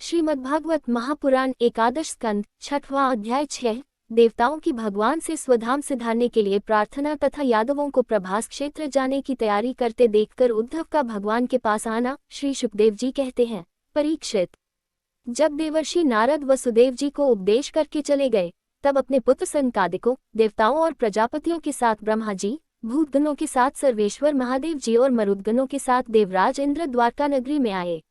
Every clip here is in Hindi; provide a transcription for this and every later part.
श्रीमद्भागवत महापुराण एकादश स्कंद 6वां अध्याय 6। देवताओं की भगवान से स्वधाम सिधारने के लिए प्रार्थना तथा यादवों को प्रभास क्षेत्र जाने की तैयारी करते देखकर उद्धव का भगवान के पास आना। श्री सुखदेव जी कहते हैं, परीक्षित, जब देवर्षि नारद वसुदेव जी को उपदेश करके चले गए, तब अपने पुत्र सनकादिकों, देवताओं और प्रजापतियों के साथ ब्रह्मा जी, भूतगणों के साथ सर्वेश्वर महादेव जी और मरुदगणों के साथ देवराज इंद्र द्वारका नगरी में आए।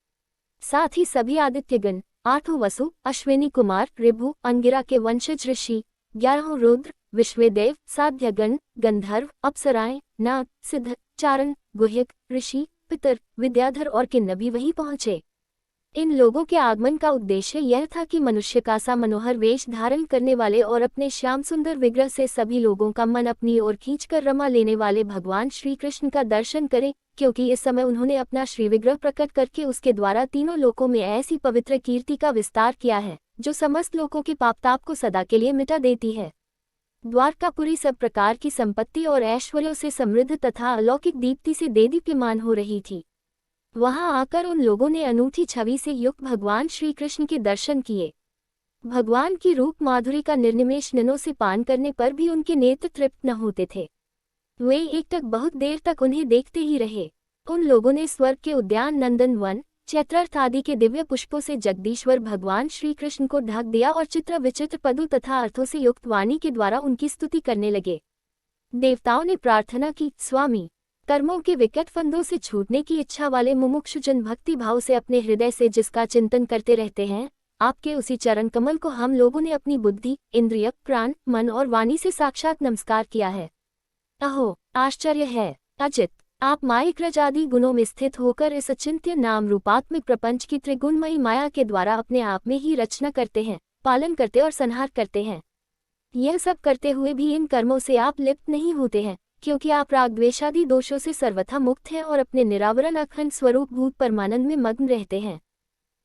साथ ही सभी आदित्यगण, 8 वसु, अश्विनी कुमार, ऋभु, अंगिरा के वंशज ऋषि, 11 रुद्र, विश्वेदेव, साध्यगण, गंधर्व, अप्सराएं, नाग, सिद्ध, चारण, गुह्यक, ऋषि, पितर, विद्याधर और किन्नर भी वहीं पहुंचे। इन लोगों के आगमन का उद्देश्य यह था कि मनुष्य का सा मनोहर वेश धारण करने वाले और अपने श्याम सुंदर विग्रह से सभी लोगों का मन अपनी ओर खींचकर रमा लेने वाले भगवान श्री कृष्ण का दर्शन करें, क्योंकि इस समय उन्होंने अपना श्री विग्रह प्रकट करके उसके द्वारा तीनों लोकों में ऐसी पवित्र कीर्ति का विस्तार किया है, जो समस्त लोकों के पापताप को सदा के लिए मिटा देती है। द्वारकापुरी सब प्रकार की संपत्ति और ऐश्वर्यों से समृद्ध तथा अलौकिक दीप्ति से देदीप्यमान हो रही थी। वहां आकर उन लोगों ने अनूठी छवि से युक्त भगवान श्री कृष्ण के दर्शन किए। भगवान की रूप माधुरी का निर्निमेष नयनों से पान करने पर भी उनके नेत्र तृप्त न होते थे। वे एकटक बहुत देर तक उन्हें देखते ही रहे। उन लोगों ने स्वर्ग के उद्यान नंदन वन, चैत्रार्थ आदि के दिव्य पुष्पों से जगदीश्वर भगवान श्री कृष्ण को ढक दिया और चित्र विचित्र पदों तथा अर्थों से युक्त वाणी के द्वारा उनकी स्तुति करने लगे। देवताओं ने प्रार्थना की, स्वामी, कर्मों के विकट फंदों से छूटने की इच्छा वाले मुमुक्षुजन भक्ति भाव से अपने हृदय से जिसका चिंतन करते रहते हैं, आपके उसी चरण कमल को हम लोगों ने अपनी बुद्धि, इंद्रिय, प्राण, मन और वाणी से साक्षात नमस्कार किया है। अहो, आश्चर्य है अजित, आप मायिक्रज आदि गुणों में स्थित होकर इस अचिंत्य नाम रूपात्मक प्रपंच की त्रिगुणमयी माया के द्वारा अपने आप में ही रचना करते हैं, पालन करते और संहार करते हैं। यह सब करते हुए भी इन कर्मों से आप लिप्त नहीं होते हैं, क्योंकि आप राग द्वेषादि दोषों से सर्वथा मुक्त हैं और अपने निरावरण अखंड स्वरूप भूत परमानंद में मग्न रहते हैं।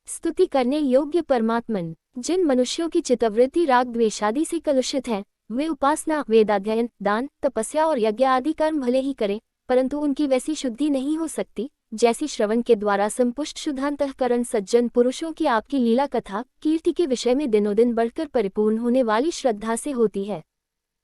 स्तुति करने योग्य परमात्मन, जिन मनुष्यों की चित्तवृत्ति राग द्वेषादि से कलुषित है, वे उपासना, वेदाध्ययन, दान, तपस्या और यज्ञ आदि कर्म भले ही करें, परंतु उनकी वैसी शुद्धि नहीं हो सकती जैसी श्रवण के द्वारा संपुष्ट शुद्धांतःकरण सज्जन पुरुषों की आपकी लीला कथा कीर्ति के विषय में दिनों दिन बढ़कर परिपूर्ण होने वाली श्रद्धा से होती है।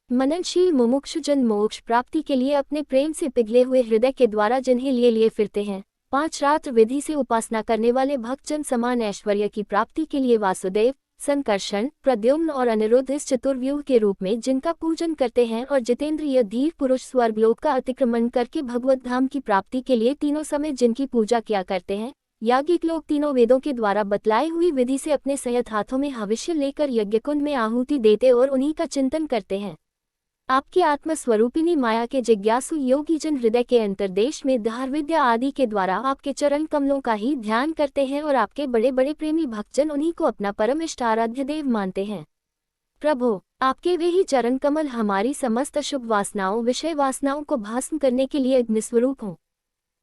मननशील मुमुक्षुजन मोक्ष प्राप्ति के लिए अपने प्रेम से पिघले हुए हृदय के द्वारा जिन्हें लिए फिरते हैं, 5 रात्र विधि से उपासना करने वाले भक्तजन समान ऐश्वर्य की प्राप्ति के लिए वासुदेव, संकर्षण, प्रद्युम्न और अनिरुद्ध इस चतुर्व्यूह के रूप में जिनका पूजन करते हैं, और जितेंद्रिय धीर पुरुष स्वर्गलोक का अतिक्रमण करके भगवत धाम की प्राप्ति के लिए तीनों समय जिनकी पूजा किया करते हैं, याज्ञिक लोग तीनों वेदों के द्वारा बतलाई हुई विधि से अपने संयत हाथों में हविष्य लेकर यज्ञकुंड में आहुति देते और उन्हीं का चिंतन करते हैं। आपकी आत्मस्वरूपिणी माया के जिज्ञासु योगी जन हृदय के अंतर्देश में धार विद्या आदि के द्वारा आपके चरण कमलों का ही ध्यान करते हैं, और आपके बड़े बड़े प्रेमी भक्तजन उन्हीं को अपना परम इष्ट आराध्य देव मानते हैं। प्रभो, आपके वे ही चरण कमल हमारी समस्त शुभ वासनाओं, विषय वासनाओं को भस्म करने के लिए अग्निस्वरूप हों।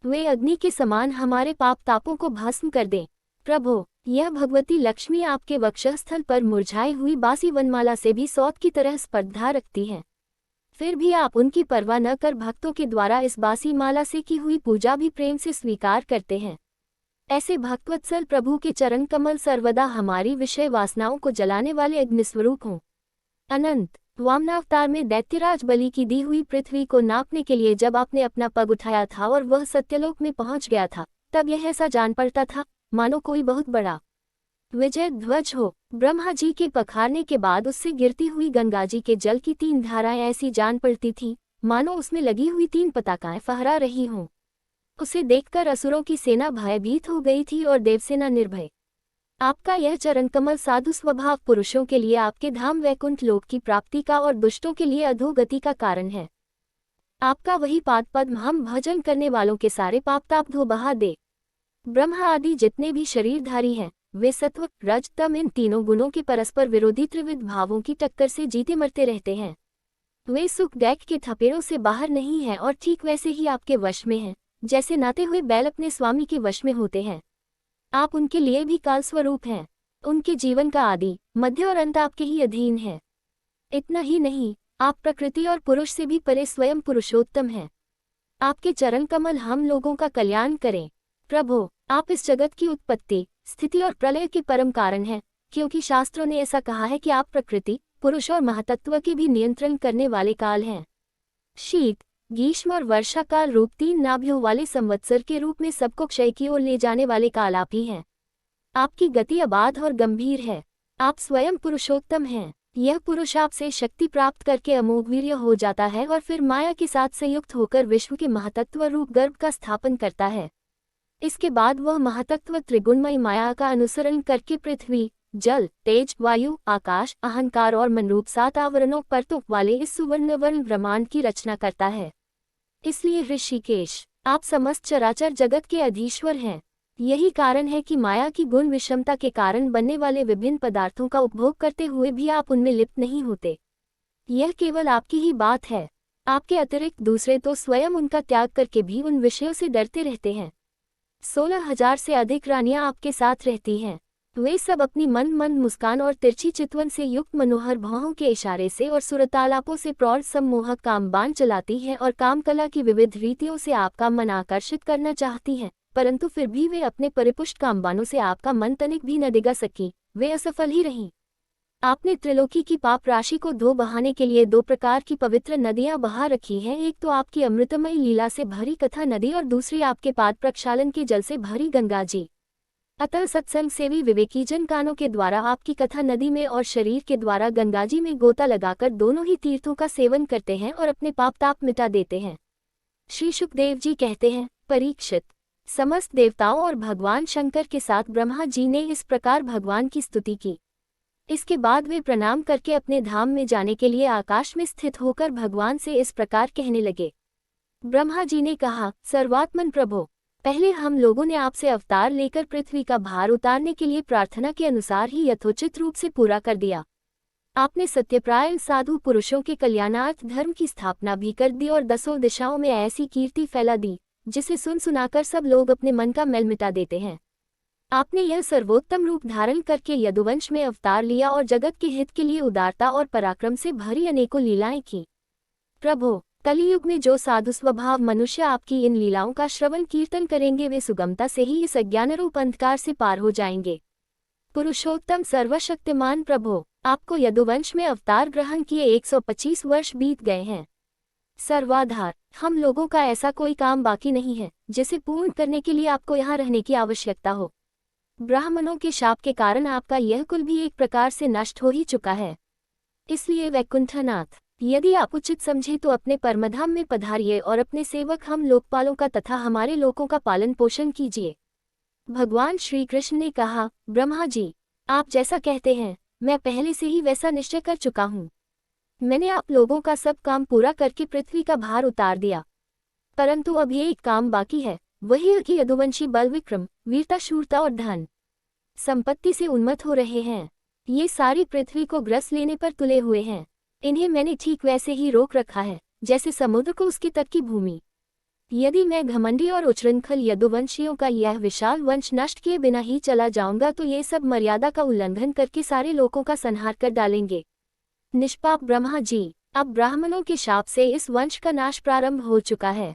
वे अग्नि के समान हमारे पाप तापों को भस्म कर दें। प्रभो, यह भगवती लक्ष्मी आपके वक्षस्थल पर मुरझाई हुई बासी वनमाला से भी सौत की तरह स्पर्धा रखती हैं, फिर भी आप उनकी परवाह न कर भक्तों के द्वारा इस बासी माला से की हुई पूजा भी प्रेम से स्वीकार करते हैं। ऐसे भक्तवत्सल प्रभु के चरण कमल सर्वदा हमारी विषय वासनाओं को जलाने वाले अग्निस्वरूप हों। अनंत वामनावतार में दैत्यराज बलि की दी हुई पृथ्वी को नापने के लिए जब आपने अपना पग उठाया था और वह सत्यलोक में पहुंच गया था, तब यह ऐसा जान पड़ता था मानो कोई बहुत बड़ा विजय ध्वज हो। ब्रह्मा जी के पखारने के बाद उससे गिरती हुई गंगा जी के जल की 3 धाराएं ऐसी जान पड़ती थी मानो उसमें लगी हुई 3 पताकाएं फहरा रही हों। उसे देखकर असुरों की सेना भयभीत हो गई थी और देवसेना निर्भय। आपका यह चरण कमल साधु स्वभाव पुरुषों के लिए आपके धाम वैकुंठ लोक की प्राप्ति का और दुष्टों के लिए अधोगति का कारण है। आपका वही पाद पद्म हम भजन करने वालों के सारे पापताप धो बहा दे। ब्रह्मा आदि जितने भी शरीरधारी हैं, वे सत्व, रज, तम इन तीनों गुणों के परस्पर विरोधी त्रिविध भावों की टक्कर से जीते मरते रहते हैं। वे सुख दैक के थपेड़ों से बाहर नहीं हैं और ठीक वैसे ही आपके वश में हैं, जैसे नाते हुए बैल अपने स्वामी के वश में होते हैं। आप उनके लिए भी काल स्वरूप हैं। उनके जीवन का आदि, मध्य और अंत आपके ही अधीन है। इतना ही नहीं, आप प्रकृति और पुरुष से भी परे स्वयं पुरुषोत्तम हैं। आपके चरण कमल हम लोगों का कल्याण करें। प्रभो, आप इस जगत की उत्पत्ति, स्थिति और प्रलय के परम कारण हैं, क्योंकि शास्त्रों ने ऐसा कहा है कि आप प्रकृति, पुरुष और महातत्व के भी नियंत्रण करने वाले काल हैं। शीत, ग्रीष्म और वर्षा काल रूप 3 नाभियों वाले संवत्सर के रूप में सबको क्षय की ओर ले जाने वाले काल आप ही हैं। आपकी गति अबाध और गंभीर है। आप स्वयं पुरुषोत्तम हैं। यह पुरुष आपसे शक्ति प्राप्त करके अमोघ वीर्य हो जाता है और फिर माया के साथ संयुक्त होकर विश्व के महातत्व रूप गर्भ का स्थापन करता है। इसके बाद वह महातत्व त्रिगुणमयी माया का अनुसरण करके पृथ्वी, जल, तेज, वायु, आकाश, अहंकार और मनरूप 7 आवरणों परतों वाले इस सुवर्णवर्ण ब्रह्मांड की रचना करता है। इसलिए ऋषिकेश, आप समस्त चराचर जगत के अधीश्वर हैं। यही कारण है कि माया की गुण विषमता के कारण बनने वाले विभिन्न पदार्थों का उपभोग करते हुए भी आप उनमें लिप्त नहीं होते। यह केवल आपकी ही बात है। आपके अतिरिक्त दूसरे तो स्वयं उनका त्याग करके भी उन विषयों से डरते रहते हैं। 16,000 से अधिक रानियां आपके साथ रहती हैं। वे सब अपनी मंद मुस्कान और तिरछी चितवन से युक्त मनोहर भौहों के इशारे से और सुरतालापों से प्रौढ़ सम्मोहक कामबाण चलाती हैं और कामकला की विविध रीतियों से आपका मन आकर्षित करना चाहती हैं, परंतु फिर भी वे अपने परिपुष्ट कामबाणों से आपका मन तनिक भी न डिगा सकी। वे असफल ही रहीं। आपने त्रिलोकी की पाप राशि को धो बहाने के लिए 2 प्रकार की पवित्र नदियां बहा रखी हैं। एक तो आपकी अमृतमयी लीला से भरी कथा नदी और दूसरी आपके पाद प्रक्षालन के जल से भरी गंगा जी। अतः सत्संग सेवी विवेकीजन कानों के द्वारा आपकी कथा नदी में और शरीर के द्वारा गंगाजी में गोता लगाकर दोनों ही तीर्थों का सेवन करते हैं और अपने पाप ताप मिटा देते हैं। श्री शुकदेव जी कहते हैं, परीक्षित, समस्त देवताओं और भगवान शंकर के साथ ब्रह्मा जी ने इस प्रकार भगवान की स्तुति की। इसके बाद वे प्रणाम करके अपने धाम में जाने के लिए आकाश में स्थित होकर भगवान से इस प्रकार कहने लगे। ब्रह्मा जी ने कहा, सर्वात्मन प्रभो, पहले हम लोगों ने आपसे अवतार लेकर पृथ्वी का भार उतारने के लिए प्रार्थना के अनुसार ही यथोचित रूप से पूरा कर दिया। आपने सत्यप्रायण साधु पुरुषों के कल्याणार्थ धर्म की स्थापना भी कर दी और 10 दिशाओं में ऐसी कीर्ति फैला दी जिसे सुन सुनाकर सब लोग अपने मन का मैल मिटा देते हैं। आपने यह सर्वोत्तम रूप धारण करके यदुवंश में अवतार लिया और जगत के हित के लिए उदारता और पराक्रम से भरी अनेकों लीलाएं की। प्रभो, कलियुग में जो साधु स्वभाव मनुष्य आपकी इन लीलाओं का श्रवण कीर्तन करेंगे वे सुगमता से ही इस अज्ञानरूप अंधकार से पार हो जाएंगे। पुरुषोत्तम सर्वशक्तिमान प्रभो, आपको यदुवंश में अवतार ग्रहण किए 125 वर्ष बीत गए हैं। सर्वाधार, हम लोगों का ऐसा कोई काम बाकी नहीं है जिसे पूर्ण करने के लिए आपको यहाँ रहने की आवश्यकता हो। ब्राह्मणों के शाप के कारण आपका यह कुल भी एक प्रकार से नष्ट हो ही चुका है। इसलिए वैकुंठनाथ, यदि आप उचित समझे तो अपने परमधाम में पधारिए और अपने सेवक हम लोकपालों का तथा हमारे लोगों का पालन पोषण कीजिए। भगवान श्री कृष्ण ने कहा, ब्रह्मा जी, आप जैसा कहते हैं मैं पहले से ही वैसा निश्चय कर चुका हूँ। मैंने आप लोगों का सब काम पूरा करके पृथ्वी का भार उतार दिया, परंतु अब एक काम बाकी है, वही है कि यदुवंशी बल विक्रम, वीरता, शूरता और धन संपत्ति से उन्मत्त हो रहे हैं। ये सारी पृथ्वी को ग्रस लेने पर तुले हुए हैं। इन्हें मैंने ठीक वैसे ही रोक रखा है जैसे समुद्र को उसके तट की भूमि। यदि मैं घमंडी और उच्छृंखल यदुवंशियों का यह विशाल वंश नष्ट किए बिना ही चला जाऊंगा तो ये सब मर्यादा का उल्लंघन करके सारे लोगों का संहार कर डालेंगे। निष्पाप ब्रह्मा जी, अब ब्राह्मणों के शाप से इस वंश का नाश प्रारंभ हो चुका है।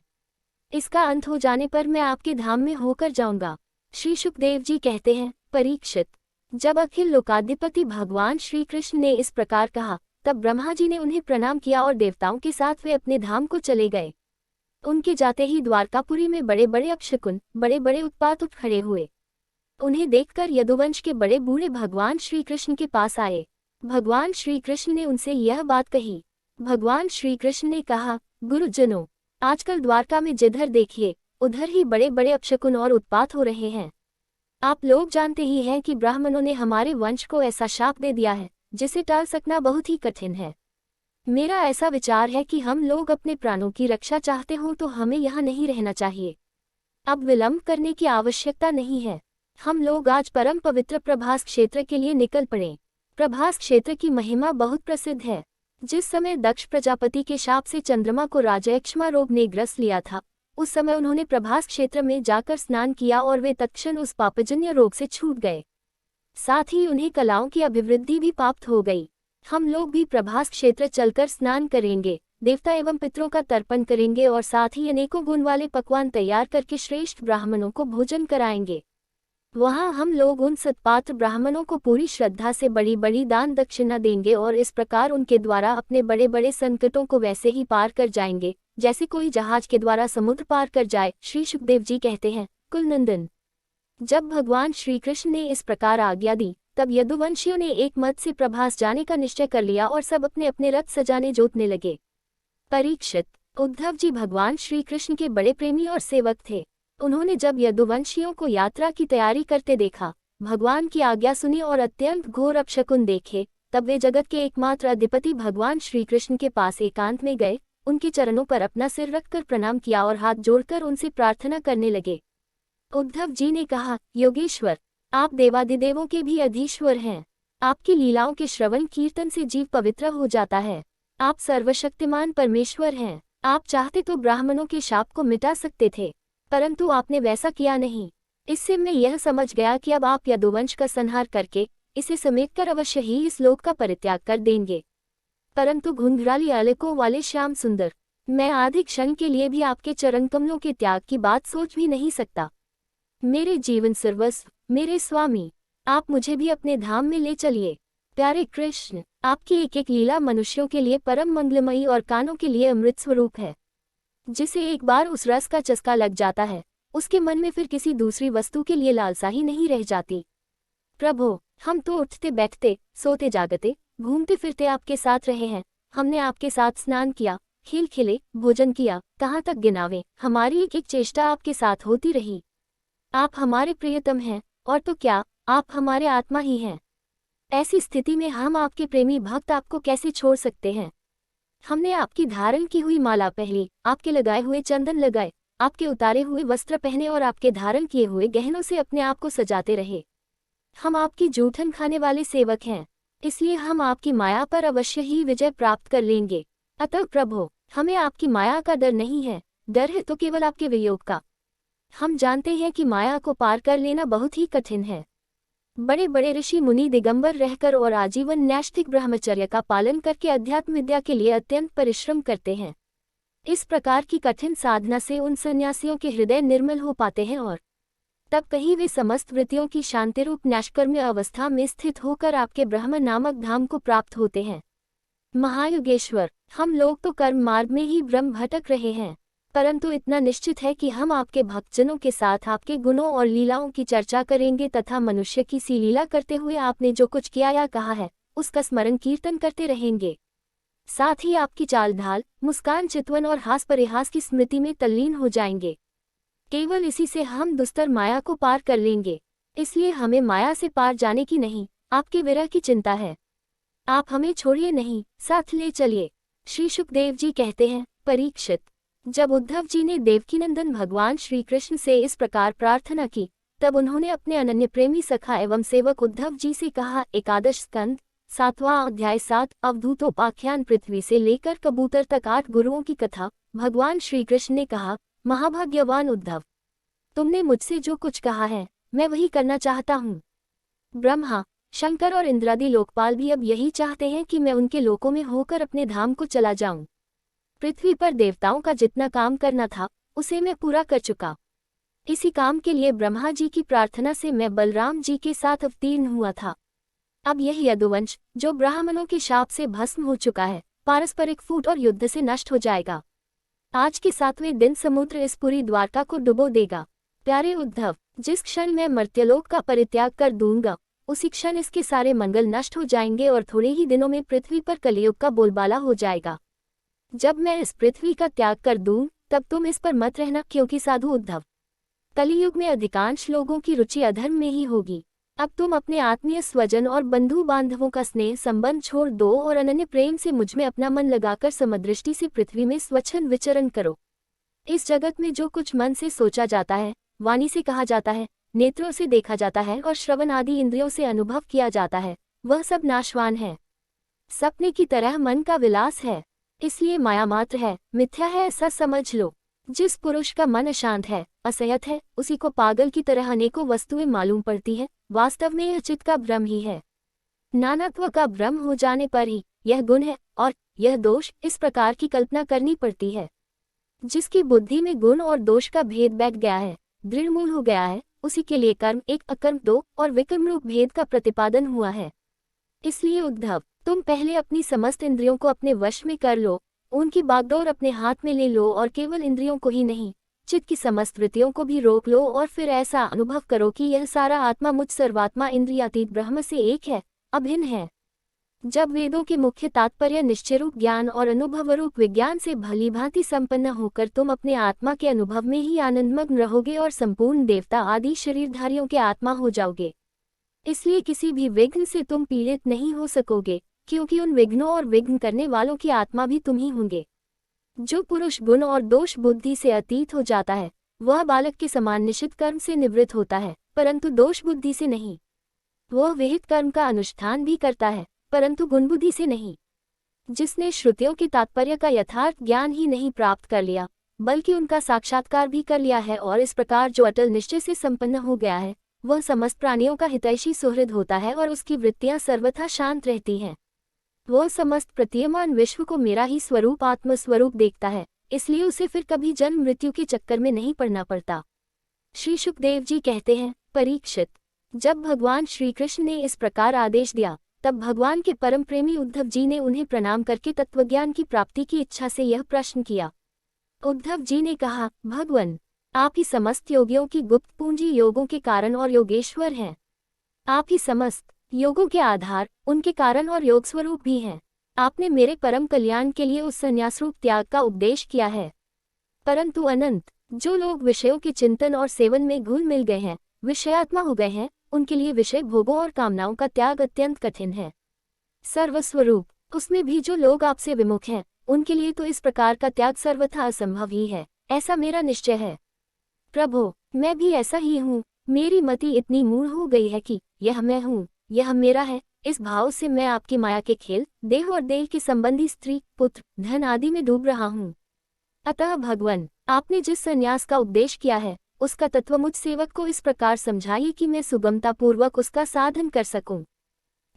इसका अंत हो जाने पर मैं आपके धाम में होकर जाऊंगा। श्री शुकदेव जी कहते हैं, परीक्षित, जब अखिल लोकाधिपति भगवान श्री कृष्ण ने इस प्रकार कहा तब ब्रह्मा जी ने उन्हें प्रणाम किया और देवताओं के साथ वे अपने धाम को चले गए। उनके जाते ही द्वारकापुरी में बड़े बड़े अपशकुन, बड़े बड़े उत्पात उठ खड़े हुए। उन्हें देखकर यदुवंश के बड़े बूढ़े भगवान श्री कृष्ण के पास आए। भगवान श्री कृष्ण ने उनसे यह बात कही। भगवान श्री कृष्ण ने कहा, गुरुजनों, आजकल द्वारका में जिधर देखिए उधर ही बड़े बड़े अपशकुन और उत्पात हो रहे हैं। आप लोग जानते ही हैं कि ब्राह्मणों ने हमारे वंश को ऐसा शाप दे दिया है जिसे टाल सकना बहुत ही कठिन है। मेरा ऐसा विचार है कि हम लोग अपने प्राणों की रक्षा चाहते हों तो हमें यहाँ नहीं रहना चाहिए। अब विलंब करने की आवश्यकता नहीं है। हम लोग आज परम पवित्र प्रभास क्षेत्र के लिए निकल पड़े। प्रभास क्षेत्र की महिमा बहुत प्रसिद्ध है। जिस समय दक्ष प्रजापति के शाप से चंद्रमा को राजयक्ष्मा रोग ने ग्रस लिया था, उस समय उन्होंने प्रभास क्षेत्र में जाकर स्नान किया और वे तत्क्षण उस पापजन्य रोग से छूट गए। साथ ही उन्हें कलाओं की अभिवृद्धि भी प्राप्त हो गई। हम लोग भी प्रभास क्षेत्र चलकर स्नान करेंगे, देवता एवं पितरों का तर्पण करेंगे और साथ ही अनेकों गुण वाले पकवान तैयार करके श्रेष्ठ ब्राह्मणों को भोजन कराएंगे। वहाँ हम लोग उन सत्पात्र ब्राह्मणों को पूरी श्रद्धा से बड़ी बड़ी दान दक्षिणा देंगे और इस प्रकार उनके द्वारा अपने बड़े बड़े संकटों को वैसे ही पार कर जाएंगे जैसे कोई जहाज के द्वारा समुद्र पार कर जाए। श्री सुखदेव जी कहते हैं, कुलनंदन, जब भगवान श्री कृष्ण ने इस प्रकार आज्ञा दी तब यदुवंशियों ने एक मत से प्रभास जाने का निश्चय कर लिया और सब अपने अपने रथ सजाने जोतने लगे। परीक्षित, उद्धव जी भगवान श्री कृष्ण के बड़े प्रेमी और सेवक थे। उन्होंने जब यदुवंशियों को यात्रा की तैयारी करते देखा, भगवान की आज्ञा सुनी और अत्यंत घोर अपशकुन देखे, तब वे जगत के एकमात्र अधिपति भगवान श्री कृष्ण के पास एकांत में गए, उनके चरणों पर अपना सिर रखकर प्रणाम किया और हाथ जोड़कर उनसे प्रार्थना करने लगे। उद्धव जी ने कहा, योगेश्वर, आप देवादिदेवों के भी अधीश्वर हैं। आपकी लीलाओं के श्रवण कीर्तन से जीव पवित्र हो जाता है। आप सर्वशक्तिमान परमेश्वर हैं। आप चाहते तो ब्राह्मणों के शाप को मिटा सकते थे, परंतु आपने वैसा किया नहीं। इससे मैं यह समझ गया कि अब आप यदुवंश का संहार करके इसे समेटकर अवश्य ही इस लोक का परित्याग कर देंगे। परंतु घुंघराली अलकों वाले श्याम सुंदर, मैं आधे क्षण के लिए भी आपके चरण कमलों के त्याग की बात सोच भी नहीं सकता। मेरे जीवन सर्वस्व, मेरे स्वामी, आप मुझे भी अपने धाम में ले चलिए। प्यारे कृष्ण, आपकी एक एक लीला मनुष्यों के लिए परम मंगलमयी और कानों के लिए अमृत स्वरूप है। जिसे एक बार उस रस का चस्का लग जाता है, उसके मन में फिर किसी दूसरी वस्तु के लिए लालसा ही नहीं रह जाती। प्रभो, हम तो उठते बैठते, सोते जागते, घूमते फिरते आपके साथ रहे हैं। हमने आपके साथ स्नान किया, खेल खेले, भोजन किया, कहाँ तक गिनावे, हमारी एक एक चेष्टा आपके साथ होती रही। आप हमारे प्रियतम हैं, और तो क्या, आप हमारे आत्मा ही हैं। ऐसी स्थिति में हम आपके प्रेमी भक्त आपको कैसे छोड़ सकते हैं। हमने आपकी धारण की हुई माला पहनी, आपके लगाए हुए चंदन लगाए, आपके उतारे हुए वस्त्र पहने और आपके धारण किए हुए गहनों से अपने आप को सजाते रहे। हम आपकी जूठन खाने वाले सेवक हैं, इसलिए हम आपकी माया पर अवश्य ही विजय प्राप्त कर लेंगे। अतः प्रभो, हमें आपकी माया का डर नहीं है, डर है तो केवल आपके वियोग का। हम जानते हैं कि माया को पार कर लेना बहुत ही कठिन है। बड़े बड़े ऋषि मुनि दिगंबर रहकर और आजीवन नैष्ठिक ब्रह्मचर्य का पालन करके अध्यात्म विद्या के लिए अत्यंत परिश्रम करते हैं। इस प्रकार की कठिन साधना से उन सन्यासियों के हृदय निर्मल हो पाते हैं और तब कहीं वे समस्त वृत्तियों की शांतिरूप नैष्कर्म्य अवस्था में स्थित होकर आपके ब्रह्म नामक धाम को प्राप्त होते हैं। महायुगेश्वर, हम लोग तो कर्म मार्ग में ही ब्रह्म भटक रहे हैं, परंतु इतना निश्चित है कि हम आपके भक्तजनों के साथ आपके गुणों और लीलाओं की चर्चा करेंगे तथा मनुष्य की सी लीला करते हुए आपने जो कुछ किया या कहा है उसका स्मरण कीर्तन करते रहेंगे। साथ ही आपकी चाल ढाल, मुस्कान, चितवन और हास परिहास की स्मृति में तल्लीन हो जाएंगे। केवल इसी से हम दुस्तर माया को पार कर लेंगे। इसलिए हमें माया से पार जाने की नहीं, आपके विरह की चिंता है। आप हमें छोड़िए नहीं, साथ ले चलिए। श्री सुखदेव जी कहते हैं, परीक्षित, जब उद्धव जी ने देवकीनंदन भगवान श्री कृष्ण से इस प्रकार प्रार्थना की, तब उन्होंने अपने अनन्य प्रेमी सखा एवं सेवक उद्धव जी से कहा। एकादश स्कंद, 7वां अध्याय, 7 अवधूतोपाख्यान। पृथ्वी से लेकर कबूतर तक 8 गुरुओं की कथा। भगवान श्री कृष्ण ने कहा, महाभाग्यवान उद्धव, तुमने मुझसे जो कुछ कहा है मैं वही करना चाहता हूँ। ब्रह्मा, शंकर और इंद्रादि लोकपाल भी अब यही चाहते हैं कि मैं उनके लोकों में होकर अपने धाम को चला जाऊं। पृथ्वी पर देवताओं का जितना काम करना था उसे मैं पूरा कर चुका। इसी काम के लिए ब्रह्मा जी की प्रार्थना से मैं बलराम जी के साथ अवतीर्ण हुआ था। अब यह यदुवंश, जो ब्राह्मणों के शाप से भस्म हो चुका है, पारस्परिक फूट और युद्ध से नष्ट हो जाएगा। आज के 7वें दिन समुद्र इस पूरी द्वारका को डुबो देगा। प्यारे उद्धव, जिस क्षण मैं मर्त्यलोक का परित्याग कर दूंगा, उसी क्षण इसके सारे मंगल नष्ट हो जाएंगे और थोड़े ही दिनों में पृथ्वी पर कलियुग का बोलबाला हो जाएगा। जब मैं इस पृथ्वी का त्याग कर दूं, तब तुम इस पर मत रहना, क्योंकि साधु उद्धव, कलियुग में अधिकांश लोगों की रुचि अधर्म में ही होगी। अब तुम अपने आत्मीय स्वजन और बंधु बांधवों का स्नेह संबंध छोड़ दो और अनन्य प्रेम से मुझमें अपना मन लगाकर समदृष्टि से पृथ्वी में स्वच्छंद विचरण करो। इस जगत में जो कुछ मन से सोचा जाता है, वाणी से कहा जाता है, नेत्रों से देखा जाता है और श्रवण आदि इंद्रियों से अनुभव किया जाता है, वह सब नाशवान है, सपने की तरह मन का विलास है। इसलिए माया मात्र है, मिथ्या है, ऐसा समझ लो। जिस पुरुष का मन अशांत है, असंयत है, उसी को पागल की तरह अनेकों वस्तुएं मालूम पड़ती है। वास्तव में यह चित्त का भ्रम ही है। नानात्व का भ्रम हो जाने पर ही यह गुण है और यह दोष, इस प्रकार की कल्पना करनी पड़ती है। जिसकी बुद्धि में गुण और दोष का भेद बैठ गया है, दृढ़ मूल हो गया है, उसी के लिए कर्म एक, अकर्म दो और विकर्म रूप भेद का प्रतिपादन हुआ है। इसलिए उद्धव, तुम पहले अपनी समस्त इंद्रियों को अपने वश में कर लो, उनकी बागडोर अपने हाथ में ले लो और केवल इंद्रियों को ही नहीं, चित्त की समस्त वृत्तियों को भी रोक लो और फिर ऐसा अनुभव करो कि यह सारा आत्मा मुझ सर्वात्मा इंद्रियातीत ब्रह्म से एक है, अभिन्न है। जब वेदों के मुख्य तात्पर्य निश्चयरूप ज्ञान और अनुभवरूप विज्ञान से भली भांति संपन्न होकर तुम अपने आत्मा के अनुभव में ही आनंदमग्न रहोगे और संपूर्ण देवता आदि शरीरधारियों के आत्मा हो जाओगे। इसलिए किसी भी विघ्न से तुम पीड़ित नहीं हो सकोगे, क्योंकि उन विघ्नों और विघ्न करने वालों की आत्मा भी तुम ही होंगे। जो पुरुष गुण और दोष बुद्धि से अतीत हो जाता है, वह बालक के समान निश्चित कर्म से निवृत्त होता है, परंतु दोष बुद्धि से नहीं। वह विहित कर्म का अनुष्ठान भी करता है, परंतु गुण बुद्धि से नहीं। जिसने श्रुतियों के तात्पर्य का यथार्थ ज्ञान ही नहीं प्राप्त कर लिया, बल्कि उनका साक्षात्कार भी कर लिया है और इस प्रकार जो अटल निश्चय से संपन्न हो गया है, वह समस्त प्राणियों का हितैषी सुहृद होता है और उसकी वृत्तियां सर्वथा शांत रहती हैं। वह समस्त प्रतीयमान विश्व को मेरा ही स्वरूप आत्मस्वरूप देखता है, इसलिए उसे फिर कभी जन्म मृत्यु के चक्कर में नहीं पड़ना पड़ता। श्री शुकदेव जी कहते हैं, परीक्षित, जब भगवान श्री कृष्ण ने इस प्रकार आदेश दिया, तब भगवान के परम प्रेमी उद्धव जी ने उन्हें प्रणाम करके तत्वज्ञान की प्राप्ति की इच्छा से यह प्रश्न किया। उद्धव जी ने कहा, भगवान, आप ही समस्त योगियों की गुप्त पूंजी, योगों के कारण और योगेश्वर हैं। आप ही समस्त योगों के आधार, उनके कारण और योग स्वरूप भी हैं। आपने मेरे परम कल्याण के लिए उस संन्यास रूप त्याग का उपदेश किया है। परंतु अनंत, जो लोग विषयों के चिंतन और सेवन में घुल मिल गए हैं, विषयात्मा हो गए हैं, उनके लिए विषय भोगों और कामनाओं का त्याग अत्यंत कठिन है। सर्वस्वरूप, उसमें भी जो लोग आपसे विमुख हैं, उनके लिए तो इस प्रकार का त्याग सर्वथा असंभव ही है, ऐसा मेरा निश्चय है। प्रभो, मैं भी ऐसा ही हूँ। मेरी मति इतनी मूढ़ हो गई है कि यह मैं हूँ, यह मेरा है, इस भाव से मैं आपकी माया के खेल, देह और देह के संबंधी स्त्री, पुत्र, धन आदि में डूब रहा हूँ। अतः भगवान, आपने जिस संन्यास का उपदेश किया है, उसका तत्व मुझ सेवक को इस प्रकार समझाइए कि मैं सुगमता पूर्वक उसका साधन कर सकूं।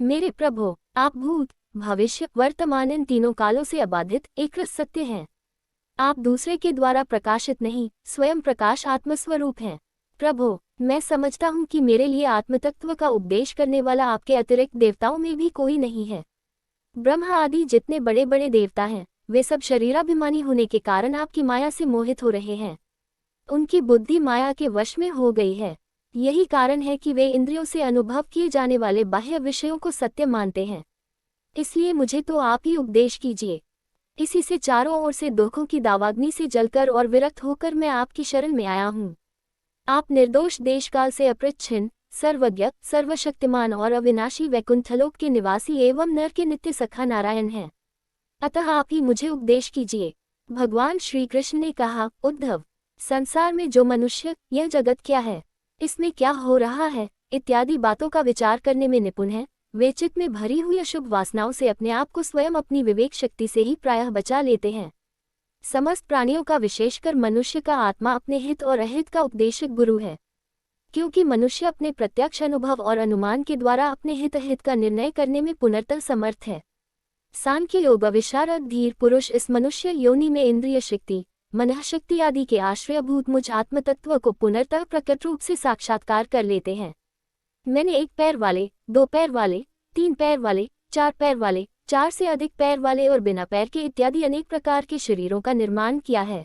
मेरे प्रभो, आप भूत, भविष्य, वर्तमान इन तीनों कालों से अबाधित एक रस सत्य हैं। आप दूसरे के द्वारा प्रकाशित नहीं, स्वयं प्रकाश आत्मस्वरूप हैं। प्रभो, मैं समझता हूँ कि मेरे लिए आत्मतत्व का उपदेश करने वाला आपके अतिरिक्त देवताओं में भी कोई नहीं है। ब्रह्मा आदि जितने बड़े बड़े देवता हैं, वे सब शरीराभिमानी होने के कारण आपकी माया से मोहित हो रहे हैं। उनकी बुद्धि माया के वश में हो गई है। यही कारण है कि वे इंद्रियों से अनुभव किए जाने वाले बाह्य विषयों को सत्य मानते हैं। इसलिए मुझे तो आप ही उपदेश कीजिए। इसी से चारों ओर से दुखों की दावाग्नि से जलकर और विरक्त होकर मैं आपकी शरण में आया हूँ। आप निर्दोष देशकाल से अपरिच्छिन्न, सर्वज्ञ, सर्वशक्तिमान और अविनाशी वैकुंठलोक के निवासी एवं नर के नित्य सखा नारायण हैं। अतः आप ही मुझे उपदेश कीजिए। भगवान श्री कृष्ण ने कहा, उद्धव, संसार में जो मनुष्य, यह जगत क्या है, इसमें क्या हो रहा है, इत्यादि बातों का विचार करने में निपुण है, वे चित्त में भरी हुई अशुभ वासनाओं से अपने आप को स्वयं अपनी विवेक शक्ति से ही प्रायः बचा लेते हैं। समस्त प्राणियों का, विशेषकर मनुष्य का आत्मा अपने हित और अहित का उपदेशक गुरु है, क्योंकि मनुष्य अपने प्रत्यक्ष अनुभव और अनुमान के द्वारा अपने हित अहित का निर्णय करने में पुनर्तः समर्थ है। सांख्य योग विशारद धीर पुरुष इस मनुष्य योनि में इंद्रिय शक्ति, मनः शक्ति आदि के आश्रयभूत मुझ आत्मतत्व को पुनर्तः प्रकट रूप से साक्षात्कार कर लेते हैं। मैंने एक पैर वाले, दो पैर वाले, तीन पैर वाले, चार पैर वाले, चार से अधिक पैर वाले और बिना पैर के इत्यादि अनेक प्रकार के शरीरों का निर्माण किया है।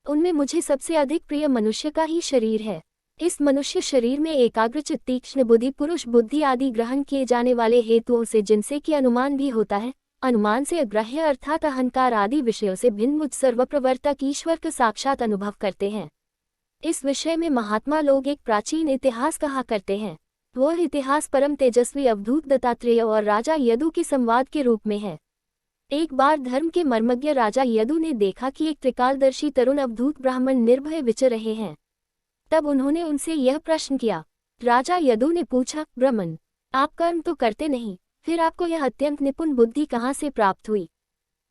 उनमें मुझे सबसे अधिक प्रिय मनुष्य का ही शरीर है। इस मनुष्य शरीर में एकाग्रचित्त, तीक्ष्ण बुद्धि, पुरुष बुद्धि आदि ग्रहण किए जाने वाले हेतुओं से जिनसे कि अनुमान भी होता है, अनुमान से अग्राह्य अर्थात अहंकार आदि विषयों से भिन्न मुझ सर्वप्रवर्तक ईश्वर का साक्षात अनुभव करते हैं। इस विषय में महात्मा लोग एक प्राचीन इतिहास कहा करते हैं। वह इतिहास परम तेजस्वी अवधूत दत्तात्रेय और राजा यदु के संवाद के रूप में है। एक बार धर्म के मर्मज्ञ राजा यदु ने देखा कि एक त्रिकालदर्शी तरुण अवधूत ब्राह्मण निर्भय विचर रहे हैं। तब उन्होंने उनसे यह प्रश्न किया। राजा यदु ने पूछा, ब्राह्मण, आप कर्म तो करते नहीं, फिर आपको यह अत्यंत निपुण बुद्धि कहाँ से प्राप्त हुई,